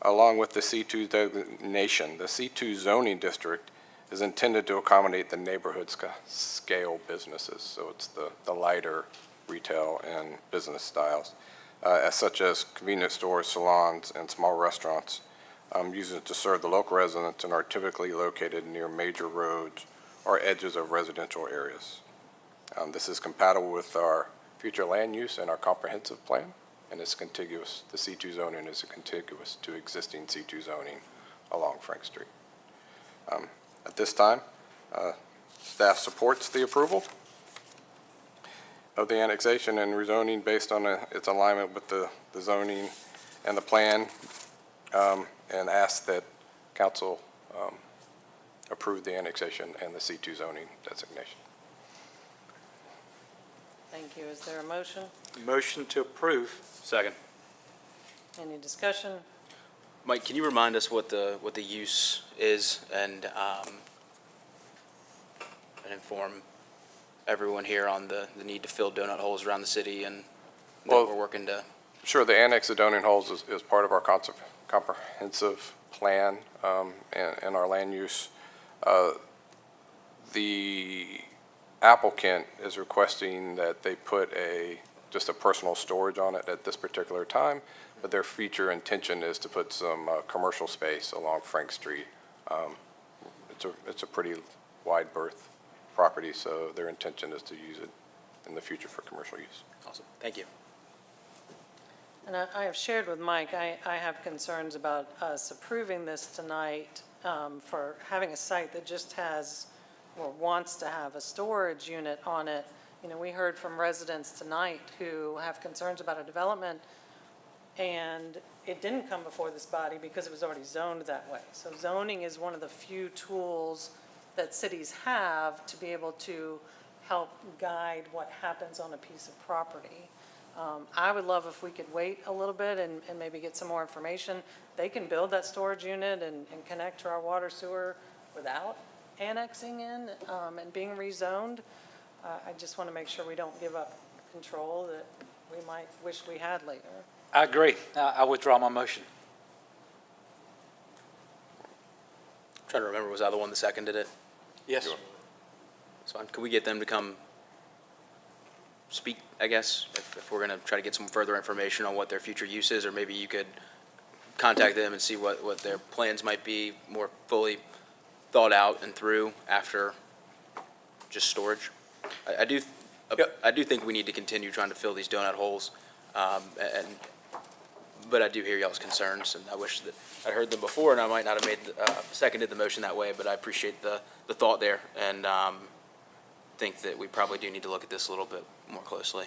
along with the C2 designation. The C2 zoning district is intended to accommodate the neighborhood scale businesses, so it's the lighter retail and business styles, as such as convenience stores, salons, and small restaurants, using it to serve the local residents and are typically located near major roads or edges of residential areas. This is compatible with our future land use and our comprehensive plan, and it's contiguous. The C2 zoning is contiguous to existing C2 zoning along Frank Street. At this time, staff supports the approval of the annexation and rezoning based on its alignment with the zoning and the plan, and asks that council approve the annexation and the C2 zoning designation. Thank you. Is there a motion? Motion to approve. Second. Any discussion? Mike, can you remind us what the use is and inform everyone here on the need to fill donut holes around the city and Well, that we're working to? Sure, the annex of donut holes is part of our comprehensive plan and our land use. The applicant is requesting that they put just a personal storage on it at this particular time, but their future intention is to put some commercial space along Frank Street. It's a pretty wide berth property, so their intention is to use it in the future for commercial use. Awesome. Thank you. And I have shared with Mike, I have concerns about us approving this tonight for having a site that just has or wants to have a storage unit on it. You know, we heard from residents tonight who have concerns about a development, and it didn't come before this body because it was already zoned that way. So zoning is one of the few tools that cities have to be able to help guide what happens on a piece of property. I would love if we could wait a little bit and maybe get some more information. They can build that storage unit and connect to our water sewer without annexing in and being rezoned. I just want to make sure we don't give up control that we might wish we had later. I agree. I withdraw my motion. I'm trying to remember, was I the one that seconded it? Yes. So can we get them to come speak, I guess, if we're going to try to get some further information on what their future use is, or maybe you could contact them and see what their plans might be more fully thought out and through after just storage. I do think we need to continue trying to fill these donut holes, but I do hear y'all's concerns, and I wish that I'd heard them before, and I might not have seconded the motion that way, but I appreciate the thought there, and think that we probably do need to look at this a little bit more closely.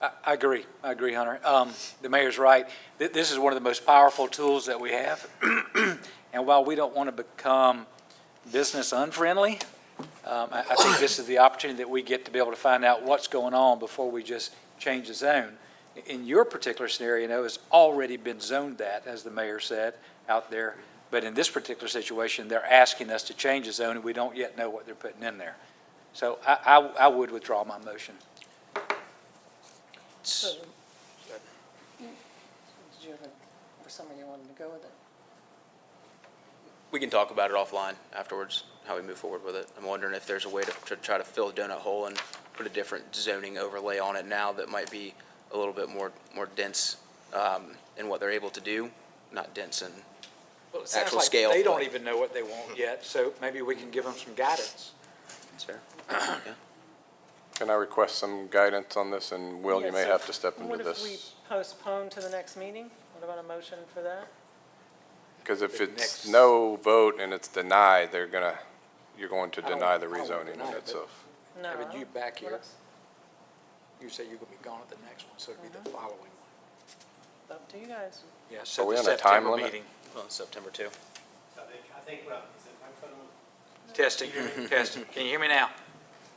I agree, Hunter. The mayor's right. This is one of the most powerful tools that we have. And while we don't want to become business unfriendly, I think this is the opportunity that we get to be able to find out what's going on before we just change the zone. In your particular scenario, it's already been zoned that, as the mayor said, out there. But in this particular situation, they're asking us to change the zone, and we don't yet know what they're putting in there. So I would withdraw my motion. So, did you have somewhere you wanted to go with it? We can talk about it offline afterwards, how we move forward with it. I'm wondering if there's a way to try to fill a donut hole and put a different zoning overlay on it now that might be a little bit more dense in what they're able to do, not dense in Well, it sounds actual like scale. they don't even know what they want yet, so maybe we can give them some guidance. That's fair. Yeah. Can I request some guidance on this? And Will, you may Yes, have to step into What if we this. postpone to the next meeting? What about a motion for that? Because if The it's next- no vote and it's denied, you're going to I don't- deny the I don't wanna rezoning deny in it, itself. No. Having you back here, What- you say you're gonna be gone at the next one, so it'd be the following one. Up to you guys. Yeah, Are so we the on a time September limit? meeting. Well, September 2. I think, well, is it, I'm putting them, Testing, testing. Can you hear me now?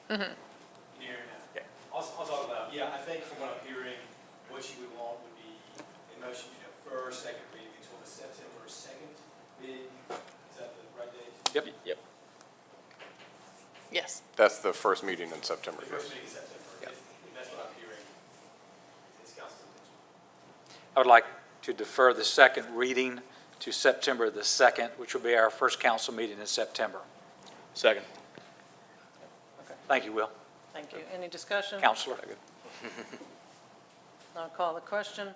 can you hear me now? Yeah. I'll talk about, yeah, I think from what I'm hearing, what you would want would be a motion to defer second reading until the September 2nd meeting. Is that the right date? Yep. Yes. That's the first meeting in September, The yes. first meeting in September, if that's what I'm hearing. It's council's intention. I would like to defer the second reading to September the 2nd, which will be our first council meeting in September. Second. Thank you, Will. Thank you. Any discussion? Counselor? I'll call the question.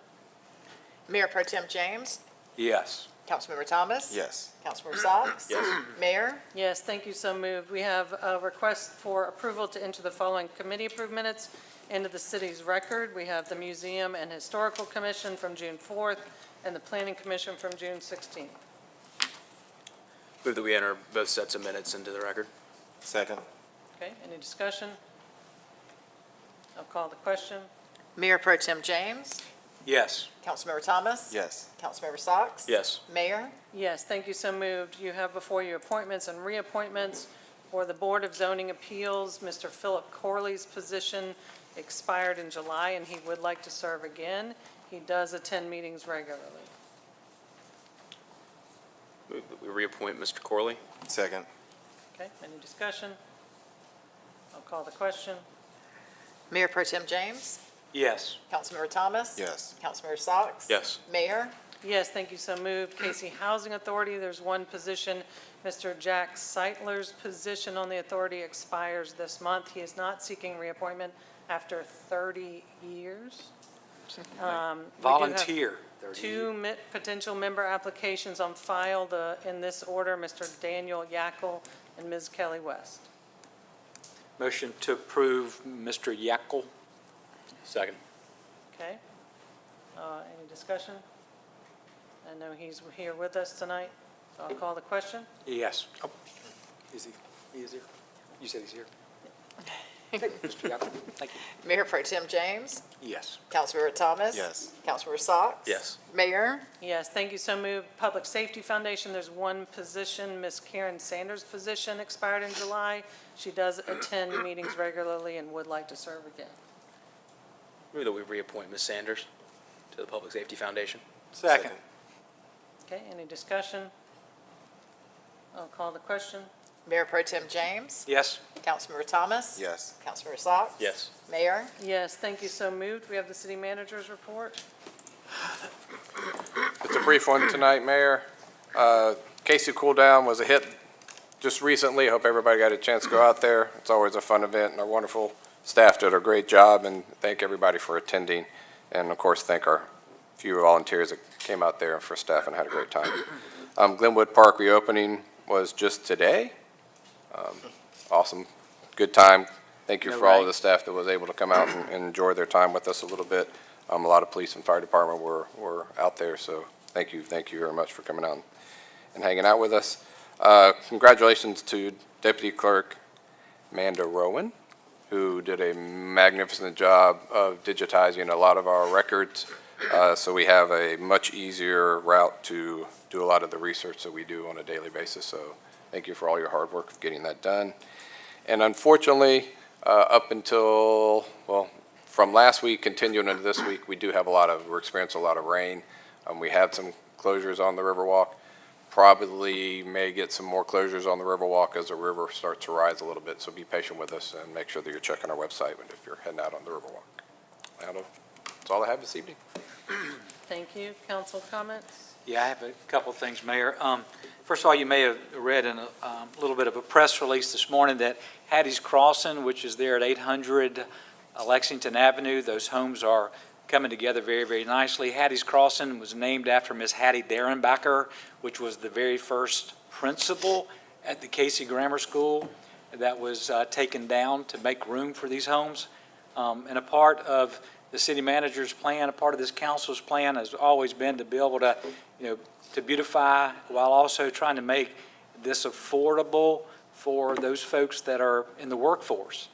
Mayor Pro Tem James, Yes. Councilmember Thomas. Yes. Councilmember Socks. Yes. Mayor, Yes, thank you, so moved. We have a request for approval to enter the following committee-approved minutes into the city's record. We have the Museum and Historical Commission from June 4th and the Planning Commission from June 16th. Move that we enter both sets of minutes into the record. Second. Okay, any discussion? I'll call the question. Mayor Pro Tem James, Yes. Councilmember Thomas. Yes. Councilmember Socks. Yes. Mayor, Yes, thank you, so moved. You have before you appointments and reappointments for the Board of Zoning Appeals. Mr. Philip Corley's position expired in July, and he would like to serve again. He does attend meetings regularly. Move that we reappoint Mr. Corley. Second. Okay, any discussion? I'll call the question. Mayor Pro Tem James, Yes. Councilmember Thomas. Yes. Councilmember Socks. Yes. Mayor, Yes, thank you, so moved. Cayce Housing Authority, there's one position. Mr. Jack Seitler's position on the authority expires this month. He is not seeking reappointment after 30 years. We do have Volunteer. 30 Two potential member applications on file, in this order, Mr. Daniel Yackel and Ms. Kelly West. Motion to approve Mr. Yackel. Second. Okay? Any discussion? I know he's here with us tonight, so I'll call the question. Yes. Oh, is he is here? You said he's here? Mr. Yackel, thank you. Mayor Pro Tem James, Yes. Councilmember Thomas. Yes. Councilmember Socks. Yes. Mayor, Yes, thank you, so moved. Public Safety Foundation, there's one position, Ms. Karen Sanders' position expired in July. She does attend meetings regularly and would like to serve again. Move that we reappoint Ms. Sanders to the Public Safety Foundation. Second. Okay, any discussion? I'll call the question. Mayor Pro Tem James, Yes. Councilmember Thomas. Yes. Councilmember Socks. Yes. Mayor, Yes, thank you, so moved. We have the city manager's report. It's a brief one tonight, Mayor. Cayce Cool Down was a hit just recently. I hope everybody got a chance to go out there. It's always a fun event, and our wonderful staff did a great job, and thank everybody for attending. And of course, thank our few volunteers that came out there for staff and had a great time. Glenwood Park reopening was just today. Awesome, good time. Thank you No for all of rain. the staff that was able to come out and enjoy their time with us a little bit. A lot of police and fire department were out there, so thank you very much for coming out and hanging out with us. Congratulations to Deputy Clerk Amanda Rowan, who did a magnificent job of digitizing a lot of our records. So we have a much easier route to do a lot of the research that we do on a daily basis. So thank you for all your hard work of getting that done. And unfortunately, up until, well, from last week continuing into this week, we're experiencing a lot of rain. We had some closures on the Riverwalk. Probably may get some more closures on the Riverwalk as the river starts to rise a little bit. So be patient with us and make sure that you're checking our website if you're heading out on the Riverwalk. That's all I have this evening. Thank you. Council comments? Yeah, I have a couple of things, Mayor. First of all, you may have read in a little bit of a press release this morning that Hattie's Crossing, which is there at 800 Lexington Avenue, those homes are coming together very, very nicely. Hattie's Crossing was named after Miss Hattie Derenbacher, which was the very first principal at the Cayce Grammar School. that was taken down to make room for these homes. And a part of the city manager's plan, a part of this council's plan has always been to be able to, to beautify while also trying to make this affordable for those folks that are in the workforce.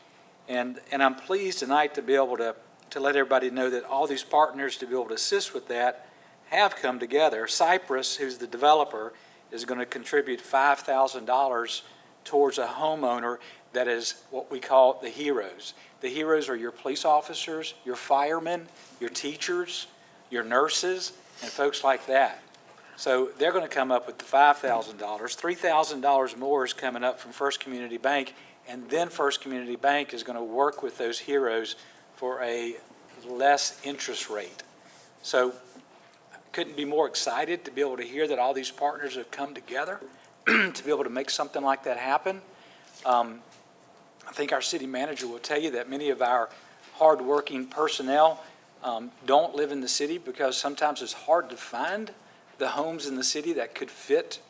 And I'm pleased tonight to be able to let everybody know that all these partners to be able to assist with that have come together. Cypress, who's the developer, is going to contribute $5,000 towards a homeowner that is what we call the heroes. The heroes are your police officers, your firemen, your teachers, your nurses, and folks like that. So they're going to come up with the $5,000. $3,000 more is coming up from First Community Bank, and then First Community Bank is going to work with those heroes for a less interest rate. So I couldn't be more excited to be able to hear that all these partners have come together to be able to make something like that happen. I think our city manager will tell you that many of our hardworking personnel don't live in the city because sometimes it's hard to find the homes in the city that could fit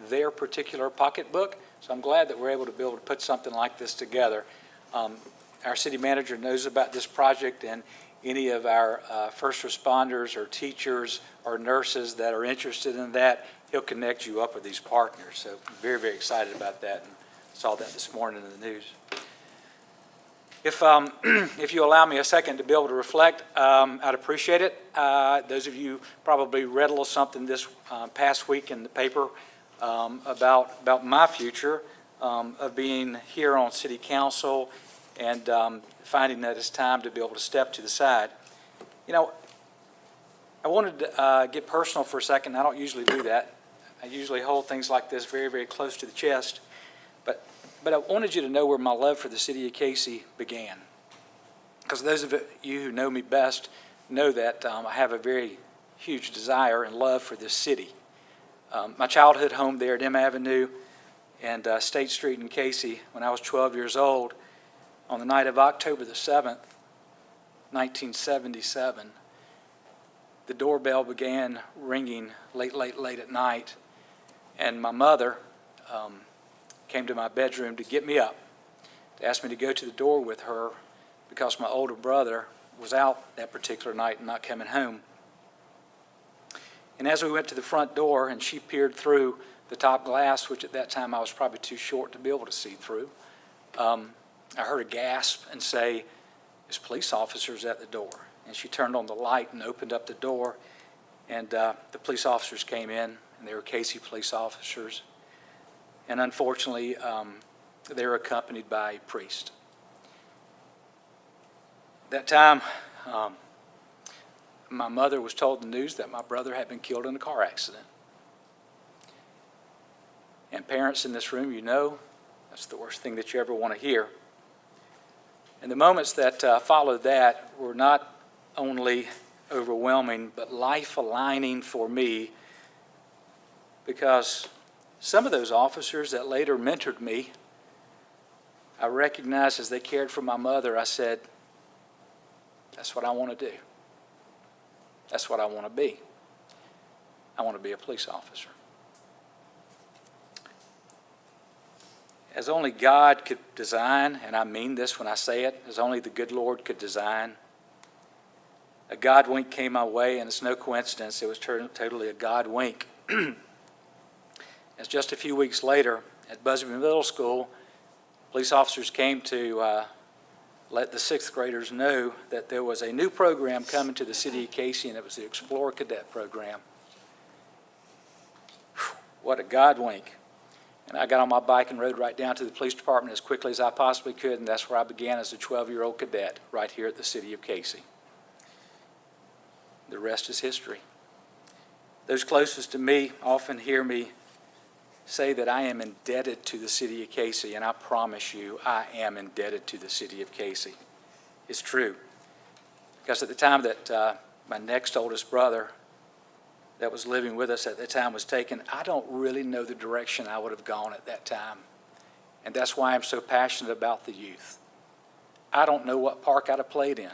their particular pocketbook. So I'm glad that we're able to put something like this together. Our city manager knows about this project, and any of our first responders or teachers or nurses that are interested in that, he'll connect you up with these partners. So I'm very, very excited about that, and saw that this morning in the news. If you allow me a second to be able to reflect, I'd appreciate it. Those of you probably read a little something this past week in the paper about my future of being here on City Council and finding that it's time to be able to step to the side. I wanted to get personal for a second. I don't usually do that. I usually hold things like this very, very close to the chest. But I wanted you to know where my love for the city of Cayce began. Because those of you who know me best know that I have a very huge desire and love for this city. My childhood home there at M Avenue and State Street in Cayce, when I was 12 years old, on the night of October the 7th, 1977, the doorbell began ringing late at night, and my mother came to my bedroom to get me up, to ask me to go to the door with her because my older brother was out that particular night and not coming home. And as we went to the front door and she peered through the top glass, which at that time I was probably too short to be able to see through, I heard a gasp and say, "There's police officers at the door." And she turned on the light and opened up the door, and the police officers came in, and they were Cayce police officers. And unfortunately, they were accompanied by a priest. At that time, my mother was told the news that my brother had been killed in a car accident. And parents in this room, that's the worst thing that you ever want to hear. And the moments that followed that were not only overwhelming, but life-aligning for me, because some of those officers that later mentored me, I recognized as they cared for my mother, I said, that's what I want to do. That's what I want to be. I want to be a police officer. As only God could design, and I mean this when I say it, as only the good Lord could design, a God wink came my way, and it's no coincidence. It was totally a God wink. As just a few weeks later, at Busby Middle School, police officers came to let the sixth graders know that there was a new program coming to the city of Cayce, and it was the Explorer Cadet program. Whew, what a God wink. And I got on my bike and rode right down to the police department as quickly as I possibly could, and that's where I began as a 12-year-old cadet right here at the city of Cayce. The rest is history. Those closest to me often hear me say that I am indebted to the city of Cayce, and I promise you I am indebted to the city of Cayce. It's true. Because at the time that my next oldest brother that was living with us at the time was taken, I don't really know the direction I would have gone at that time. And that's why I'm so passionate about the youth. I don't know what park I'd have played in.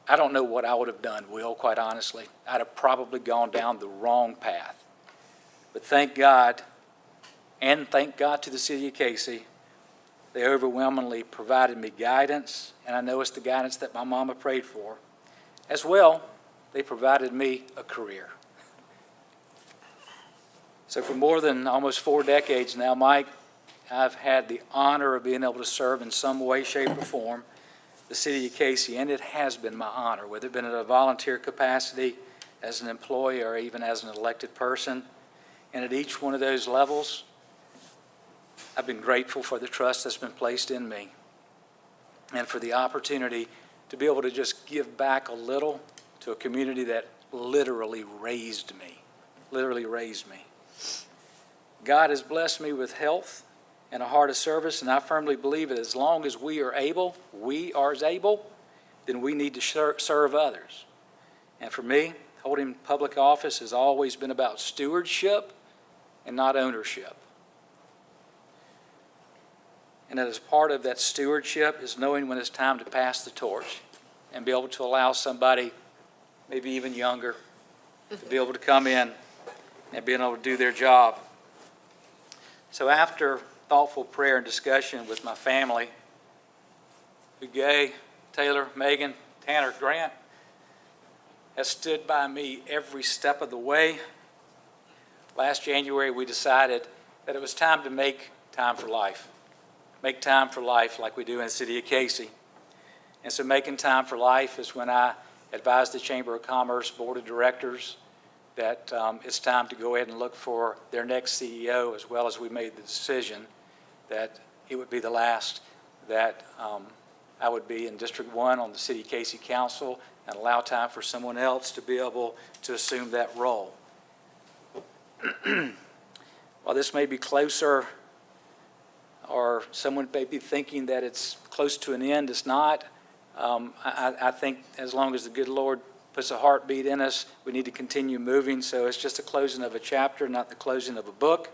I don't know what I would have done, Will, quite honestly. I'd have probably gone down the wrong path. But thank God, and thank God to the city of Cayce, They overwhelmingly provided me guidance, and I know it's the guidance that my mama prayed for. As well, they provided me a career. So for more than almost 4 decades now, Mike, I've had the honor of being able to serve in some way, shape, or form the city of Cayce, and it has been my honor, whether it been in a volunteer capacity, as an employee, or even as an elected person. And at each one of those levels, I've been grateful for the trust that's been placed in me and for the opportunity to be able to just give back a little to a community that literally raised me, God has blessed me with health and a heart of service, and I firmly believe that as long as we are able, then we need to serve others. And for me, holding public office has always been about stewardship and not ownership. And as part of that stewardship is knowing when it's time to pass the torch and be able to allow somebody, maybe even younger, to be able to come in and being able to do their job. So after thoughtful prayer and discussion with my family, who Gay, Taylor, Megan, Tanner, Grant, has stood by me every step of the way, last January we decided that it was time to make time for life. Make time for life like we do in the city of Cayce. And so making time for life is when I advised the Chamber of Commerce Board of Directors that it's time to go ahead and look for their next CEO, as well as we made the decision that it would be the last that I would be in District 1 on the City of Cayce Council and allow time for someone else to be able to assume that role. While this may be closer, or someone may be thinking that it's close to an end, it's not. I think as long as the good Lord puts a heartbeat in us, we need to continue moving. So it's just a closing of a chapter, not the closing of a book.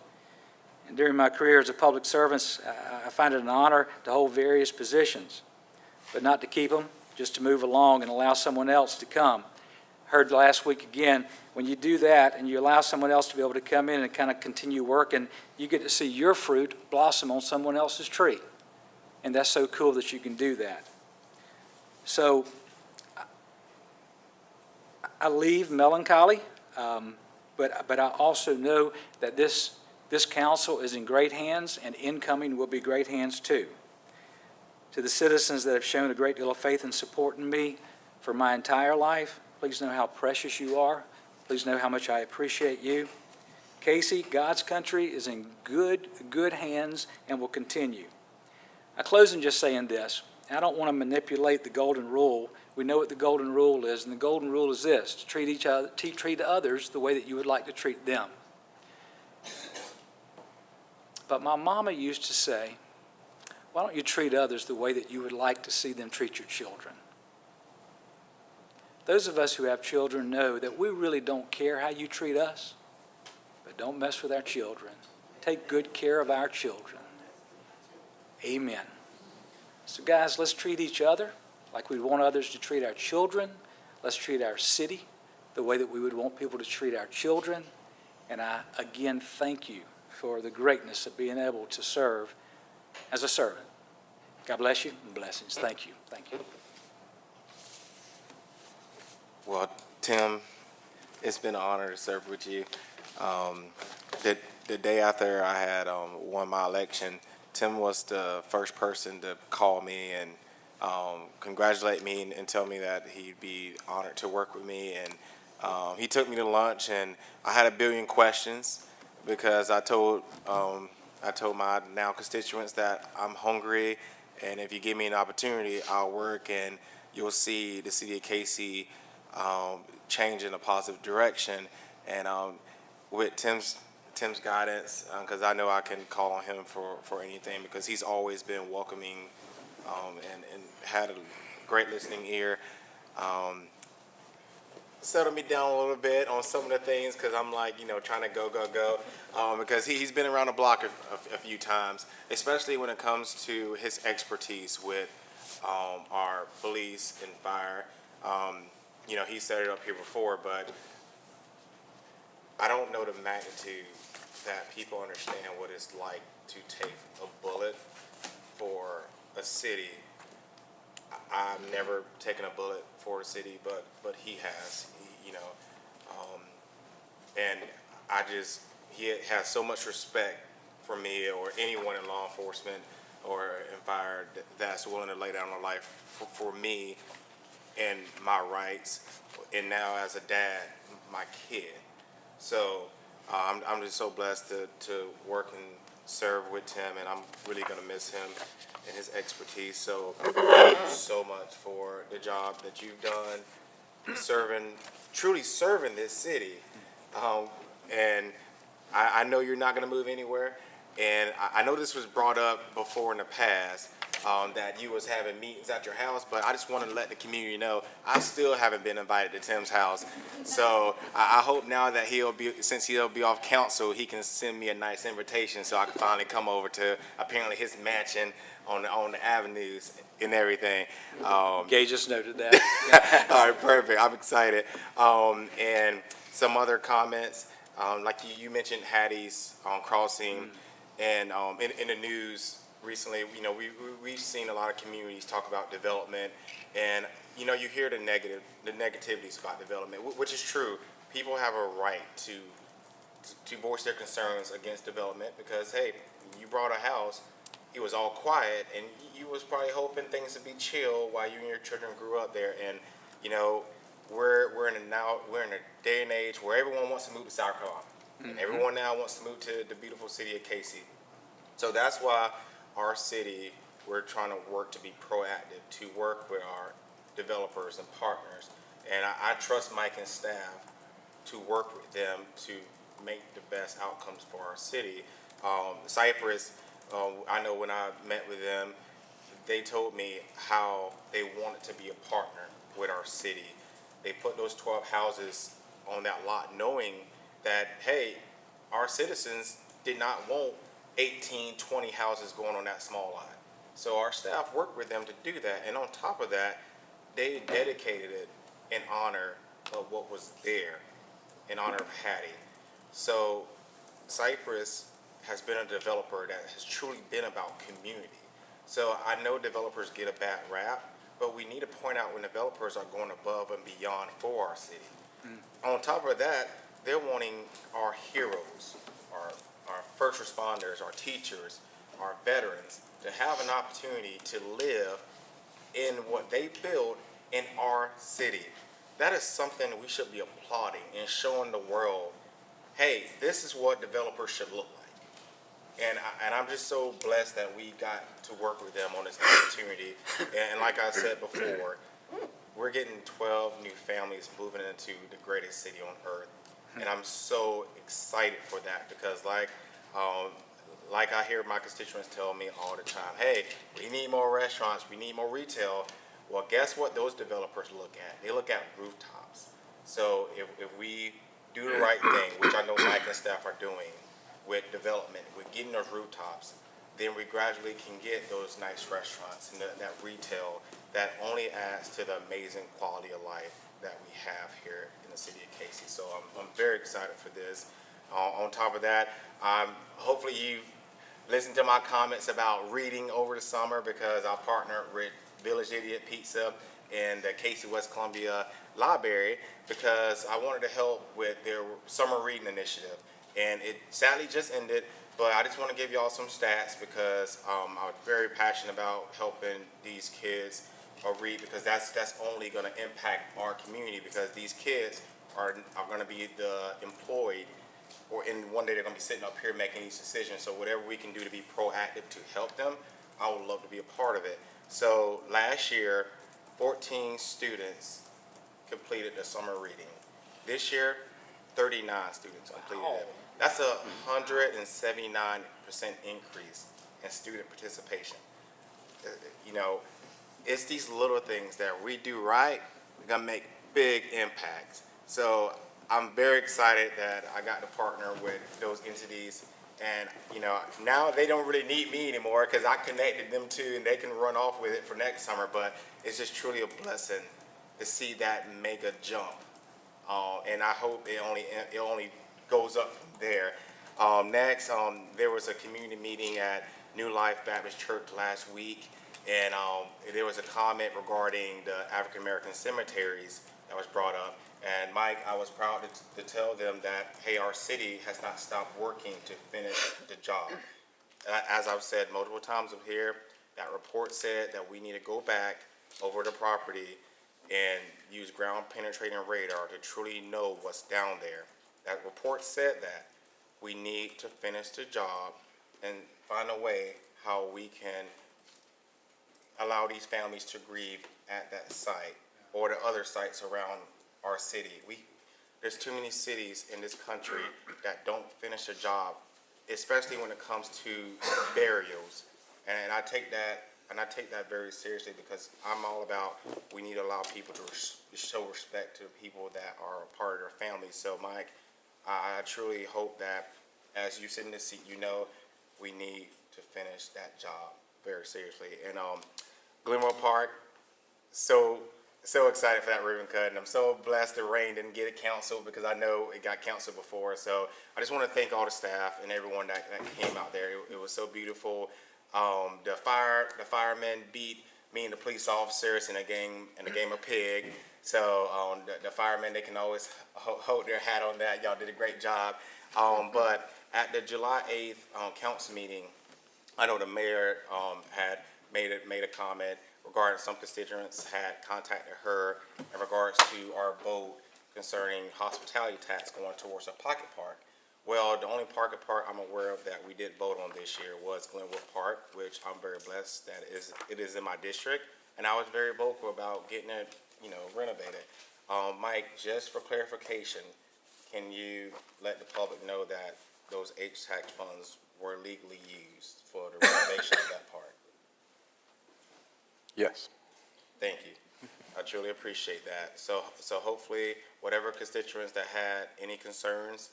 And during my career as a public servant, I find it an honor to hold various positions, but not to keep them, just to move along and allow someone else to come. Heard last week again, when you do that and you allow someone else to be able to come in and kind of continue working, you get to see your fruit blossom on someone else's tree. And that's so cool that you can do that. So I leave melancholy, but I also know that this council is in great hands, and incoming will be great hands too. To the citizens that have shown a great deal of faith and support in me for my entire life, please know how precious you are. Please know how much I appreciate you. Cayce, God's country, is in good hands and will continue. I close in just saying this. I don't want to manipulate the golden rule. We know what the golden rule is, and the golden rule is this: to treat others the way that you would like to treat them. But my mama used to say, why don't you treat others the way that you would like to see them treat your children? Those of us who have children know that we really don't care how you treat us, but don't mess with our children. Take good care of our children. Amen. So guys, let's treat each other like we want others to treat our children. Let's treat our city the way that we would want people to treat our children. And I, again, thank you for the greatness of being able to serve as a servant. God bless you and blessings. Thank you. Thank you. Well, Tim, it's been an honor to serve with you. The day after I had won my election, Tim was the first person to call me and congratulate me and tell me that he'd be honored to work with me. And he took me to lunch, and I had a billion questions because I told my now constituents that I'm hungry, and if you give me an opportunity, I'll work, and you'll see the city of Cayce change in a positive direction. And with Tim's guidance, because I know I can call on him for anything, because he's always been welcoming and had a great listening ear. Settled me down a little bit on some of the things, because I'm like, trying to go, because he's been around the block a few times, especially when it comes to his expertise with our police and fire. He set it up here before, but I don't know the magnitude that people understand what it's like to take a bullet for a city. I've never taken a bullet for a city, but he has, and he has so much respect for me or anyone in law enforcement or in fire that's willing to lay down their life for me and my rights, and now as a dad, my kid. So I'm just so blessed to work and serve with Tim, and I'm really going to miss him and his expertise. So thank you so much for the job that you've done, truly serving this city. And I know you're not going to move anywhere. And I know this was brought up before in the past, that you was having meetings at your house, but I just want to let the community know I still haven't been invited to Tim's house. So I hope now that since he'll be off council, he can send me a nice invitation so I can finally come over to apparently his mansion on the avenues and everything. Gay just noted that. All right, perfect. I'm excited. And some other comments, like you mentioned Hattie's Crossing, and in the news recently, we've seen a lot of communities talk about development, and you hear the negativities about development, which is true. People have a right to voice their concerns against development because, hey, you brought a house, it was all quiet, and you was probably hoping things would be chill while you and your children grew up there. And we're in a day and age where everyone wants to move to South Carolina, and everyone now wants to move to the beautiful city of Cayce. So that's why our city, we're trying to work to be proactive, to work with our developers and partners. And I trust Mike and staff to work with them to make the best outcomes for our city. Cypress, I know when I met with them, they told me how they wanted to be a partner with our city. They put those 12 houses on that lot knowing that, hey, our citizens did not want 18, 20 houses going on that small lot. So our staff worked with them to do that. And on top of that, they dedicated it in honor of what was there, in honor of Hattie. So Cypress has been a developer that has truly been about community. So I know developers get a bad rap, but we need to point out when developers are going above and beyond for our city. On top of that, they're wanting our heroes, our first responders, our teachers, our veterans, to have an opportunity to live in what they built in our city. That is something we should be applauding and showing the world, hey, this is what developers should look like. And I'm just so blessed that we got to work with them on this opportunity. And like I said before, we're getting 12 new families moving into the greatest city on earth. And I'm so excited for that because like I hear my constituents tell me all the time, hey, we need more restaurants, we need more retail. Well, guess what those developers look at? They look at rooftops. So if we do the right thing, which I know Mike and staff are doing with development, with getting those rooftops, then we gradually can get those nice restaurants and that retail that only adds to the amazing quality of life that we have here in the city of Cayce. So I'm very excited for this. On top of that, hopefully you've listened to my comments about reading over the summer because I partnered with Village Idiot Pizza and the Cayce West Columbia Library because I wanted to help with their summer reading initiative. And it sadly just ended, but I just want to give y'all some stats because I'm very passionate about helping these kids read because that's only going to impact our community because these kids are going to be employed or in one day they're going to be sitting up here making these decisions. So whatever we can do to be proactive to help them, I would love to be a part of it. So last year, 14 students completed the summer reading. This year, 39 students completed it. That's a 179% increase in student participation. It's these little things that we do right, we're gonna make big impacts. So I'm very excited that I got to partner with those entities. And, now they don't really need me anymore because I connected them too and they can run off with it for next summer. But it's just truly a blessing to see that mega jump. And I hope it only goes up from there. Next, there was a community meeting at New Life Baptist Church last week, and there was a comment regarding the African American cemeteries that was brought up. And Mike, I was proud to tell them that, hey, our city has not stopped working to finish the job. As I've said multiple times up here, that report said that we need to go back over the property and use ground penetrating radar to truly know what's down there. That report said that we need to finish the job and find a way how we can allow these families to grieve at that site or the other sites around our city. There's too many cities in this country that don't finish a job, especially when it comes to burials. And I take that very seriously, because I'm all about, we need to allow people to show respect to people that are a part of their family. So Mike, I truly hope that as you sit in this seat, you know we need to finish that job very seriously. And Glenwood Park, so excited for that ribbon cut, and I'm so blessed the rain didn't get it canceled, because I know it got canceled before. So I just want to thank all the staff and everyone that came out there. It was so beautiful. The firemen beat me and the police officers in a game of pig. So the firemen, they can always hold their hat on that. Y'all did a great job. But at the July 8th council meeting, I know the mayor had made a comment regarding some constituents had contacted her in regards to our vote concerning hospitality tax going towards a pocket park. Well, the only pocket park I'm aware of that we did vote on this year was Glenwood Park, which I'm very blessed that it is in my district, and I was very vocal about getting it, renovated. Mike, just for clarification, can you let the public know that those HTAX funds were legally used for the renovation of that park? Yes. Thank you. I truly appreciate that. So hopefully, whatever constituents that had any concerns,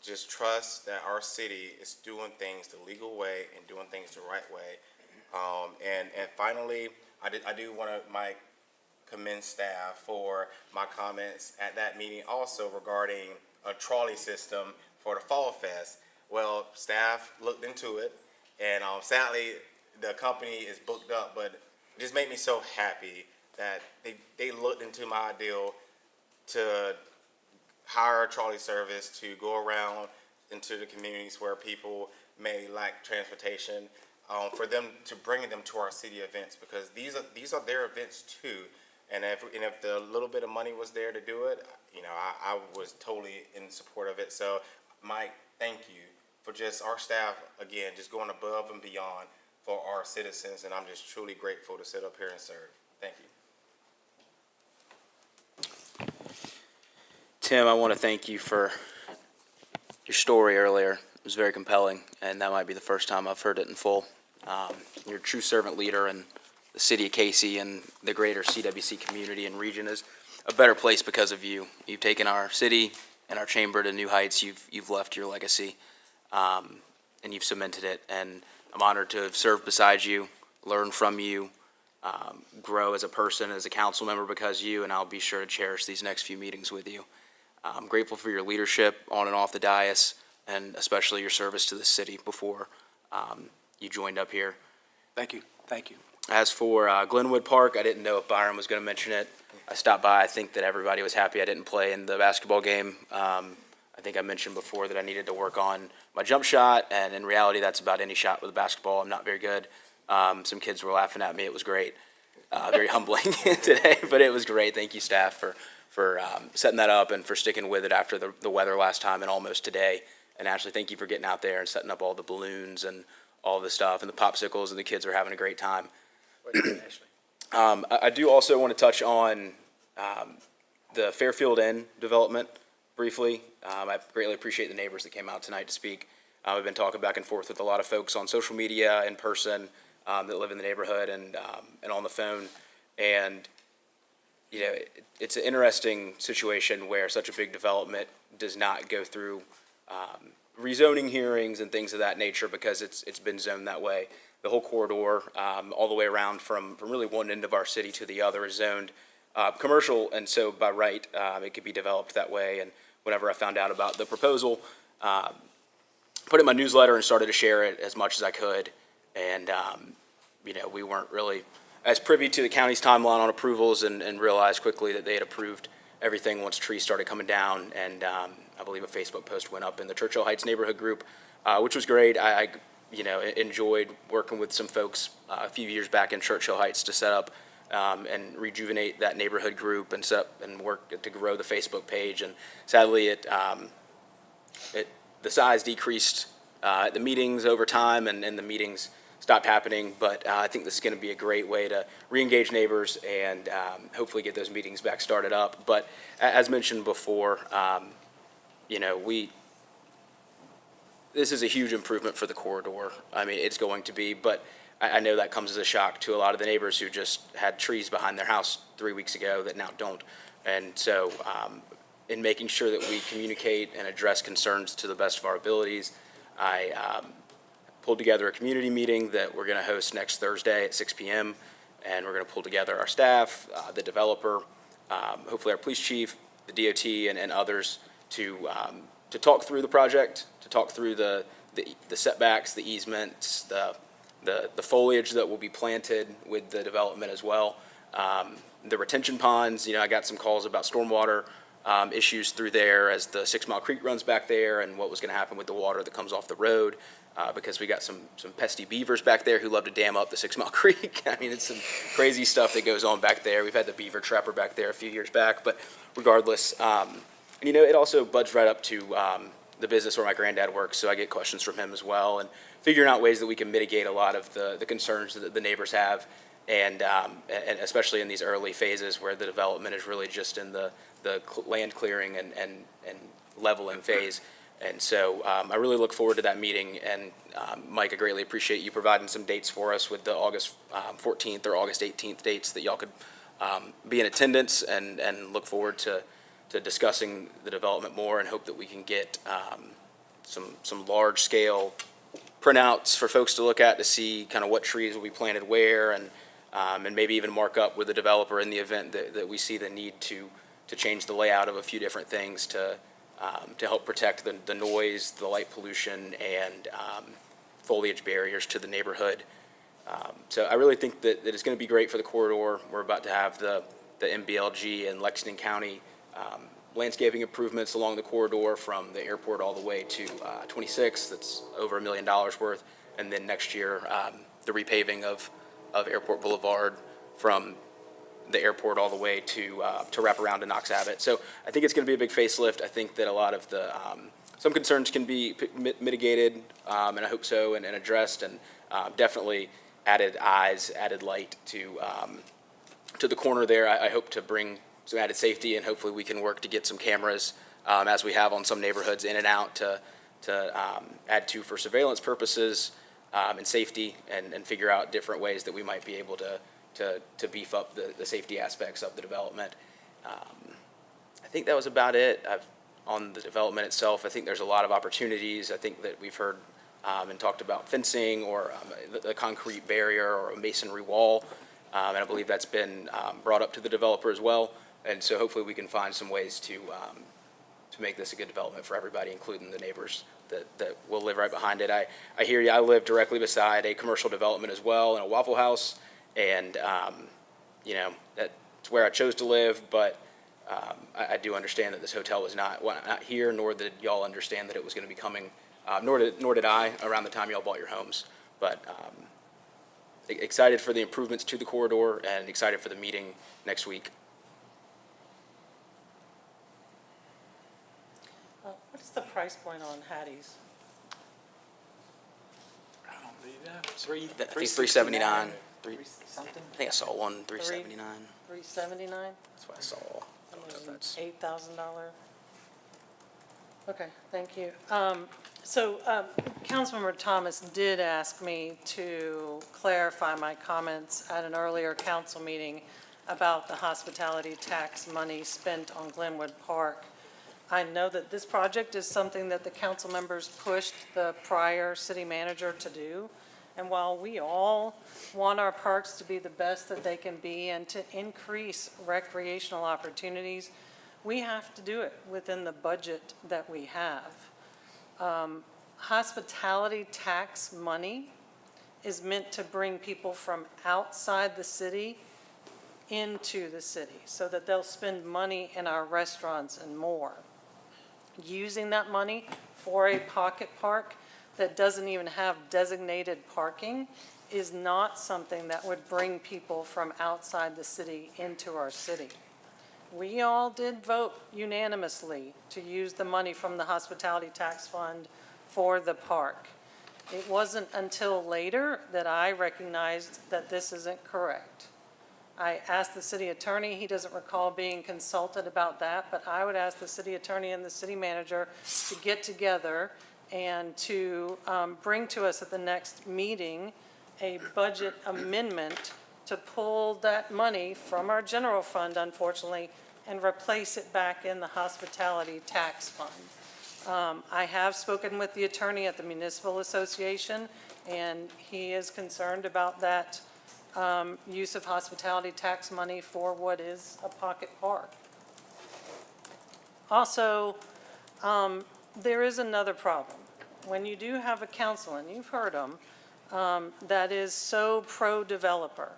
just trust that our city is doing things the legal way and doing things the right way. And finally, I do want to, Mike, commend staff for my comments at that meeting also regarding a trolley system for the Fall Fest. Well, staff looked into it, and sadly, the company is booked up, but it just made me so happy that they looked into my ideal to hire a trolley service to go around into the communities where people may lack transportation, for them to bring them to our city events, because these are their events too. And if the little bit of money was there to do it, I was totally in support of it. So Mike, thank you for just our staff, again, just going above and beyond for our citizens, and I'm just truly grateful to sit up here and serve. Thank you. Tim, I want to thank you for your story earlier. It was very compelling, and that might be the first time I've heard it in full. You're a true servant leader, and the city of Cayce and the greater CWC community and region is a better place because of you. You've taken our city and our chamber to new heights. You've left your legacy, and you've cemented it. And I'm honored to have served beside you, learn from you, grow as a person, as a council member because of you, and I'll be sure to cherish these next few meetings with you. I'm grateful for your leadership on and off the dais, and especially your service to the city before you joined up here. Thank you. Thank you. As for Glenwood Park, I didn't know if Byron was going to mention it. I stopped by. I think that everybody was happy I didn't play in the basketball game. I think I mentioned before that I needed to work on my jump shot, and in reality, that's about any shot with a basketball. I'm not very good. Some kids were laughing at me. It was great. Very humbling today, but it was great. Thank you, staff, for setting that up and for sticking with it after the weather last time and almost today. And Ashley, thank you for getting out there and setting up all the balloons and all the stuff, and the popsicles, and the kids are having a great time. I do also want to touch on the Fairfield Inn development briefly. I greatly appreciate the neighbors that came out tonight to speak. I've been talking back and forth with a lot of folks on social media, in person, that live in the neighborhood, and on the phone. And it's an interesting situation where such a big development does not go through rezoning hearings and things of that nature, because it's been zoned that way. The whole corridor, all the way around from really one end of our city to the other, is zoned commercial, and so by right, it could be developed that way. And whenever I found out about the proposal, put it in my newsletter and started to share it as much as I could. And, we weren't really as privy to the county's timeline on approvals and realized quickly that they had approved everything once trees started coming down. And I believe a Facebook post went up in the Churchill Heights neighborhood group, which was great. I enjoyed working with some folks a few years back in Churchill Heights to set up and rejuvenate that neighborhood group and set up and work to grow the Facebook page. And sadly, the size decreased at the meetings over time, and the meetings stopped happening. But I think this is going to be a great way to re-engage neighbors and hopefully get those meetings back started up. But as mentioned before, this is a huge improvement for the corridor. I mean, it's going to be, but I know that comes as a shock to a lot of the neighbors who just had trees behind their house 3 weeks ago that now don't. And so in making sure that we communicate and address concerns to the best of our abilities, I pulled together a community meeting that we're going to host next Thursday at 6 p.m. And we're going to pull together our staff, the developer, hopefully our police chief, the DOT, and others to talk through the project, to talk through the setbacks, the easements, the foliage that will be planted with the development as well. The retention ponds, I got some calls about stormwater issues through there as the 6 Mile Creek runs back there and what was going to happen with the water that comes off the road because we got some pesky beavers back there who love to dam up the 6 Mile Creek. I mean, it's some crazy stuff that goes on back there. We've had the beaver trapper back there a few years back, but regardless, it also buds right up to the business where my granddad works, so I get questions from him as well, and figuring out ways that we can mitigate a lot of the concerns that the neighbors have, and especially in these early phases where the development is really just in the land clearing and leveling phase. And so I really look forward to that meeting, and Mike, I greatly appreciate you providing some dates for us with the August 14th or August 18th dates that y'all could be in attendance, and look forward to discussing the development more, and hope that we can get some large-scale printouts for folks to look at to see kind of what trees will be planted where, and maybe even mark up with the developer in the event that we see the need to change the layout of a few different things to help protect the noise, the light pollution, and foliage barriers to the neighborhood. So I really think that it's going to be great for the corridor. We're about to have the MBLG and Lexington County landscaping improvements along the corridor from the airport all the way to 26. That's over $1 million worth. And then next year, the repaving of Airport Boulevard from the airport all the way to wrap around to Knox Abbott. So I think it's going to be a big facelift. I think that a lot of some concerns can be mitigated, and I hope so, and addressed, and definitely added eyes, added light to the corner there. I hope to bring some added safety, and hopefully we can work to get some cameras, as we have on some neighborhoods, in and out to add to for surveillance purposes and safety, and figure out different ways that we might be able to beef up the safety aspects of the development. I think that was about it. On the development itself, I think there's a lot of opportunities. I think that we've heard and talked about fencing or the concrete barrier or a masonry wall, and I believe that's been brought up to the developer as well. And so hopefully we can find some ways to make this a good development for everybody, including the neighbors that will live right behind it. I hear you. I live directly beside a commercial development as well, in a Waffle House, and that's where I chose to live. But I do understand that this hotel was not here, nor did y'all understand that it was going to be coming, nor did I around the time y'all bought your homes. But excited for the improvements to the corridor, and excited for the meeting next week. What's the price point on Hattie's? I don't believe that. I think 379. Something. I think I saw one 379. $379? That's what I saw. I don't know if that's $8,000. Okay, thank you. So Councilmember Thomas did ask me to clarify my comments at an earlier council meeting about the hospitality tax money spent on Glenwood Park. I know that this project is something that the council members pushed the prior city manager to do. And while we all want our parks to be the best that they can be and to increase recreational opportunities, we have to do it within the budget that we have. hospitality tax money is meant to bring people from outside the city into the city so that they'll spend money in our restaurants and more. Using that money for a pocket park that doesn't even have designated parking is not something that would bring people from outside the city into our city. We all did vote unanimously to use the money from the hospitality tax fund for the park. It wasn't until later that I recognized that this isn't correct. I asked the city attorney, he doesn't recall being consulted about that, but I would ask the city attorney and the city manager to get together and to bring to us at the next meeting a budget amendment to pull that money from our general fund, unfortunately, and replace it back in the hospitality tax fund. I have spoken with the attorney at the Municipal Association, and he is concerned about that use of hospitality tax money for what is a pocket park. Also, there is another problem. When you do have a council, and you've heard them, that is so pro-developer,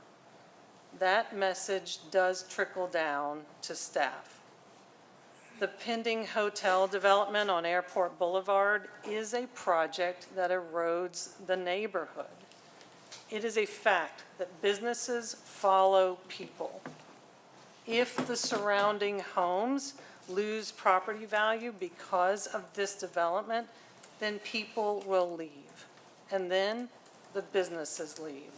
that message does trickle down to staff. The pending hotel development on Airport Boulevard is a project that erodes the neighborhood. It is a fact that businesses follow people. If the surrounding homes lose property value because of this development, then people will leave, and then the businesses leave.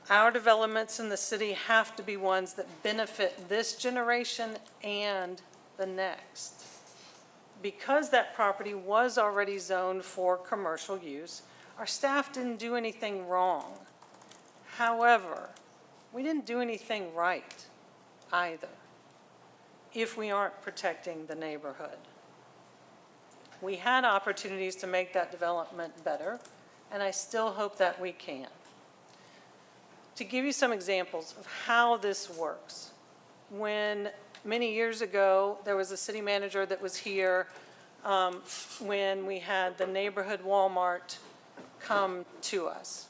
Our developments in the city have to be ones that benefit this generation and the next. Because that property was already zoned for commercial use, our staff didn't do anything wrong. However, we didn't do anything right either if we aren't protecting the neighborhood. We had opportunities to make that development better, and I still hope that we can. To give you some examples of how this works, when many years ago there was a city manager that was here when we had the neighborhood Walmart come to us.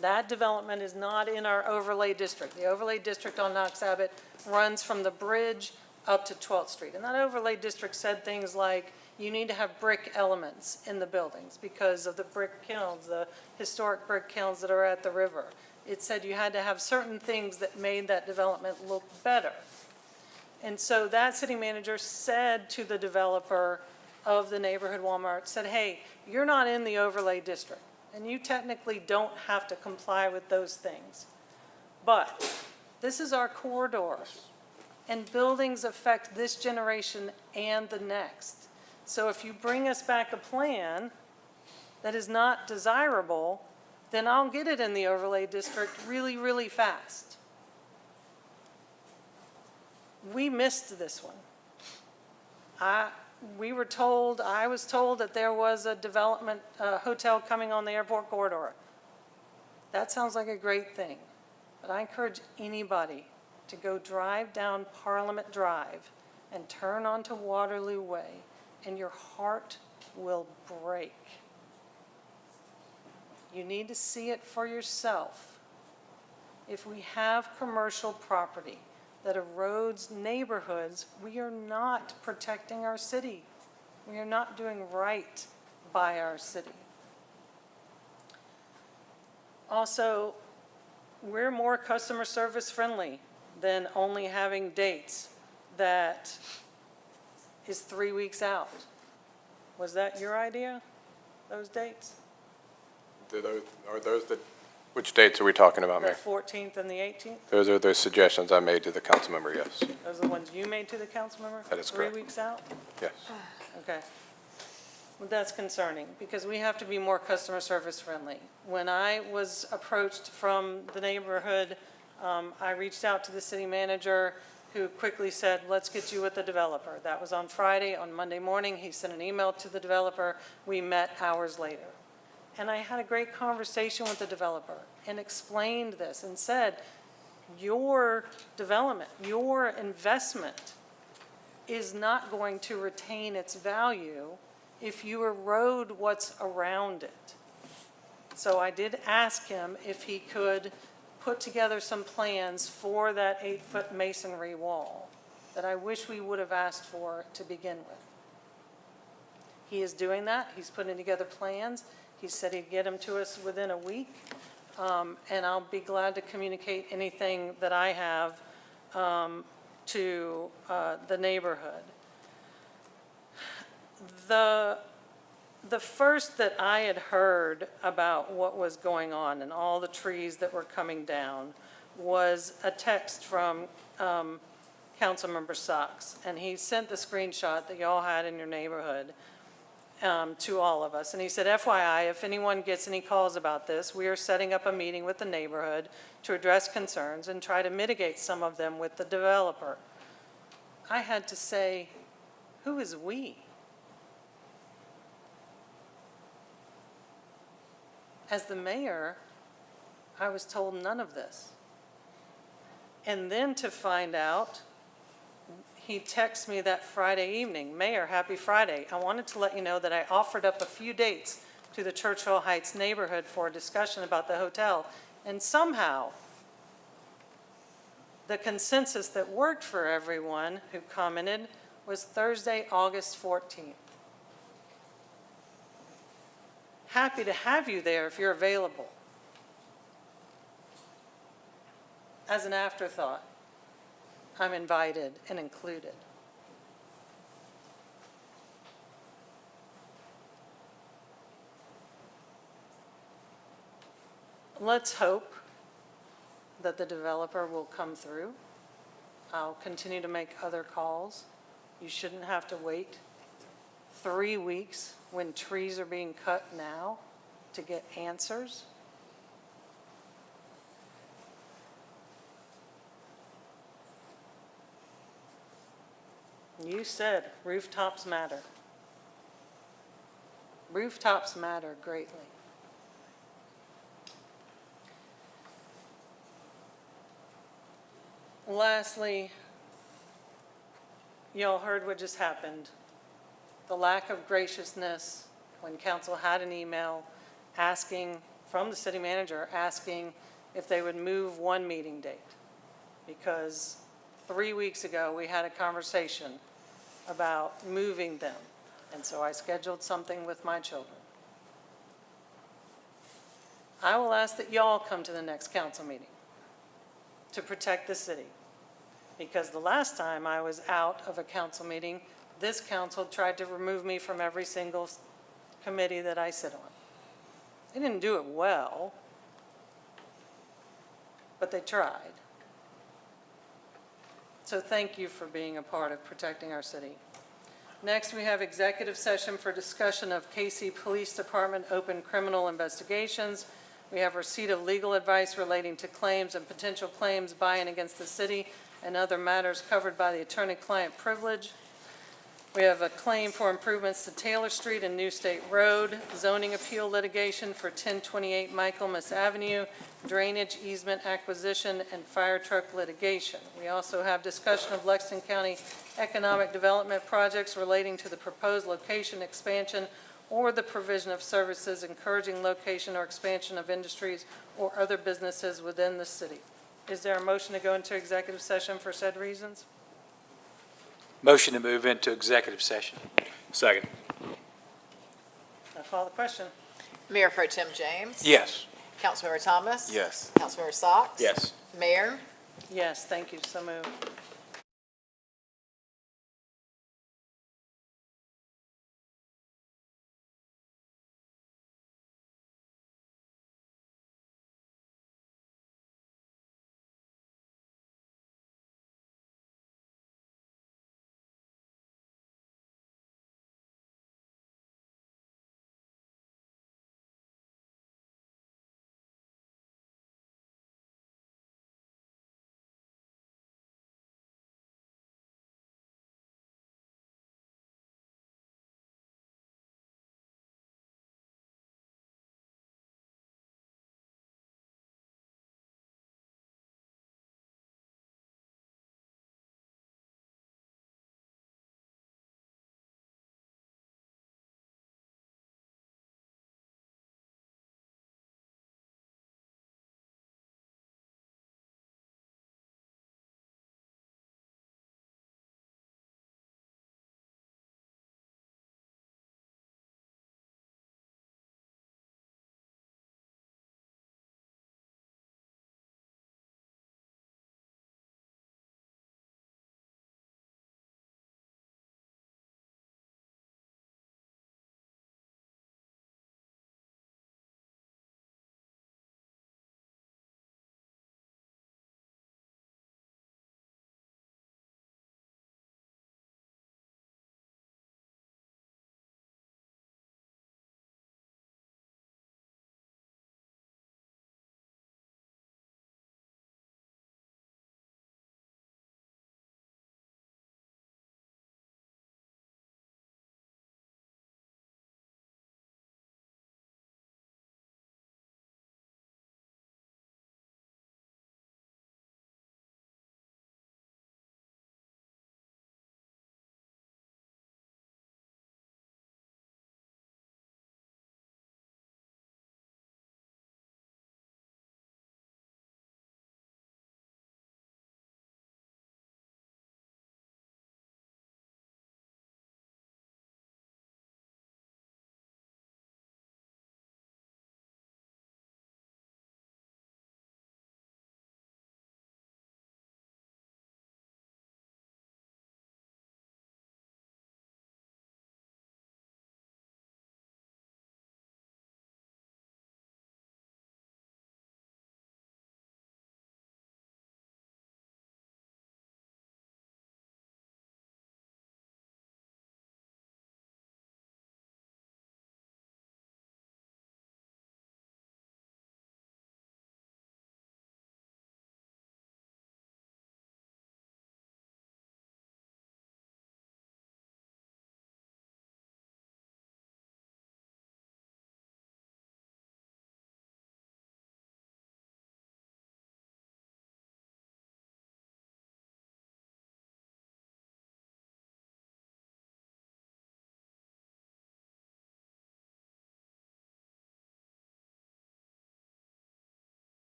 That development is not in our overlay district. The overlay district on Knox Abbott runs from the bridge up to 12th Street. And that overlay district said things like, you need to have brick elements in the buildings because of the brick kilns, the historic brick kilns that are at the river. It said you had to have certain things that made that development look better. And so that city manager said to the developer of the neighborhood Walmart, said, hey, you're not in the overlay district, and you technically don't have to comply with those things. But this is our corridor, and buildings affect this generation and the next. So if you bring us back a plan that is not desirable, then I'll get it in the overlay district really, really fast. We missed this one. I was told that there was a development, hotel coming on the airport corridor. That sounds like a great thing, but I encourage anybody to go drive down Parliament Drive and turn onto Waterloo Way, and your heart will break. You need to see it for yourself. If we have commercial property that erodes neighborhoods, we are not protecting our city. We are not doing right by our city. Also, we're more customer service friendly than only having dates that is 3 weeks out. Was that your idea, those dates? Which dates are we talking about, The Mayor? 14th and the 18th? Those are the suggestions I made to the council member, yes. Those are the ones you made to the council member? That is correct. 3 weeks out? Yes. Okay. Well, that's concerning, because we have to be more customer service friendly. When I was approached from the neighborhood, I reached out to the city manager, who quickly said, let's get you with the developer. That was on Friday. On Monday morning, he sent an email to the developer. We met hours later. And I had a great conversation with the developer and explained this and said, your development, your investment is not going to retain its value if you erode what's around it. So I did ask him if he could put together some plans for that 8-foot masonry wall that I wish we would have asked for to begin with. He is doing that. He's putting together plans. He said he'd get them to us within a week. And I'll be glad to communicate anything that I have to the neighborhood. The first that I had heard about what was going on and all the trees that were coming down was a text from Councilmember Socks. And he sent the screenshot that y'all had in your neighborhood to all of us. And he said, FYI, if anyone gets any calls about this, we are setting up a meeting with the neighborhood to address concerns and try to mitigate some of them with the developer. I had to say, who is we? As the mayor, I was told none of this. And then to find out, he texted me that Friday evening, Mayor, happy Friday. I wanted to let you know that I offered up a few dates to the Churchill Heights neighborhood for a discussion about the hotel. And somehow, the consensus that worked for everyone who commented was Thursday, August 14th. Happy to have you there if you're available. As an afterthought, I'm invited and included. Let's hope that the developer will come through. I'll continue to make other calls. You shouldn't have to wait 3 weeks when trees are being cut now to get answers. You said rooftops matter. Rooftops matter greatly. Lastly, y'all heard what just happened. The lack of graciousness when council had an email asking, from the city manager, asking if they would move one meeting date. Because 3 weeks ago, we had a conversation about moving them. And so I scheduled something with my children. I will ask that y'all come to the next council meeting to protect the city. Because the last time I was out of a council meeting, this council tried to remove me from every single committee that I sit on. They didn't do it well, but they tried. So thank you for being a part of protecting our city. Next, we have executive session for discussion of Cayce Police Department open criminal investigations. We have receipt of legal advice relating to claims and potential claims by and against the city and other matters covered by the attorney-client privilege. We have a claim for improvements to Taylor Street and New State Road, zoning appeal litigation for 1028 Michaelmas Avenue, drainage easement acquisition, and fire truck litigation. We also have discussion of Lexington County economic development projects relating to the proposed location expansion or the provision of services encouraging location or expansion of industries or other businesses within the city. Is there a motion to go into executive session for said reasons? Motion to move into executive session. Second. I'll call the question. Mayor Pro Tem James. Yes. Councilmember Thomas. Yes. Councilmember Socks. Yes. Mayor. Yes, thank you. So moved.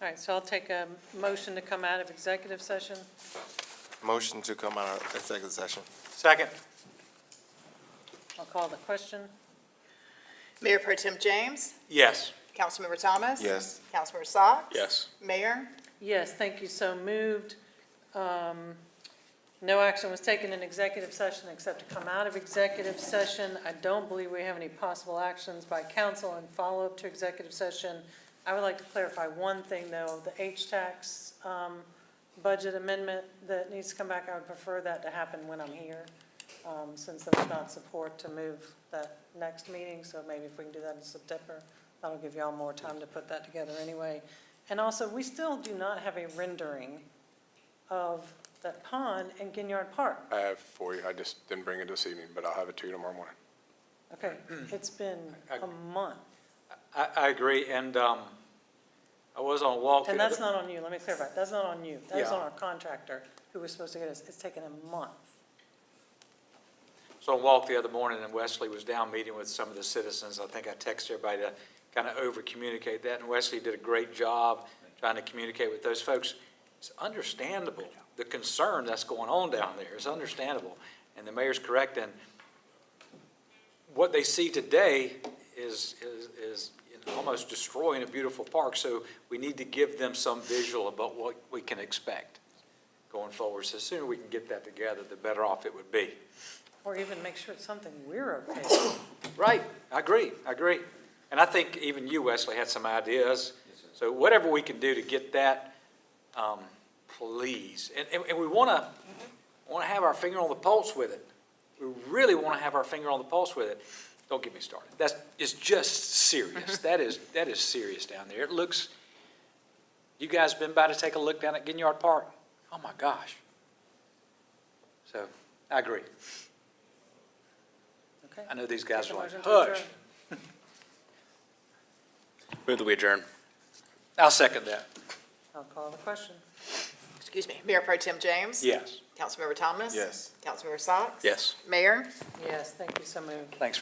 All right, so I'll take a motion to come out of executive session. Motion to come out of executive session. Second. I'll call the question. Mayor Pro Tem James, Yes. Councilmember Thomas. Yes. Councilmember Socks. Yes. Mayor. Yes, thank you, so moved. No action was taken in executive session except to come out of executive session. I don't believe we have any possible actions by council in follow-up to executive session. I would like to clarify one thing, though, the H-Tax budget amendment that needs to come back, I would prefer that to happen when I'm here, since there was not support to move that next meeting, so maybe if we can do that in September, that'll give y'all more time to put that together anyway. And also, we still do not have a rendering of that pond in Ginyard Park. I have for you. I just didn't bring it this evening, but I'll have it to you tomorrow morning. Okay, it's been a month, I agree, and I was on a walk. and that's not on you, let me clarify, that's not on you, that's Yeah. on our contractor who was supposed to get us, it's taken a month. So I walked the other morning, and Wesley was down meeting with some of the citizens. I think I texted everybody to kind of over-communicate that, and Wesley did a great job trying to communicate with those folks. It's understandable, the concern that's going on down there is understandable, and the mayor's correct, and what they see today is almost destroying a beautiful park, so we need to give them some visual about what we can expect going forward. So the sooner we can get that together, the better off it would be. Or even make sure it's something we're okay with. Right, I agree. And I think even you, Wesley, had some ideas. So whatever we can do to get that, please. And we want to have our finger on the pulse with it. We really want to have our finger on the pulse with it. Don't get me started. It's just serious. That is serious down there. It looks, you guys been by to take a look down at Ginyard Park? Oh, my gosh. So, I agree. Okay. I know these guys Take are a like, motion to hush. adjourn. Move that we adjourn. I'll second that. I'll call the question. Excuse me, Mayor Pro Tem James. Yes. Councilmember Thomas. Yes. Councilmember Socks. Yes. Mayor. Yes, thank you, so moved. Thanks,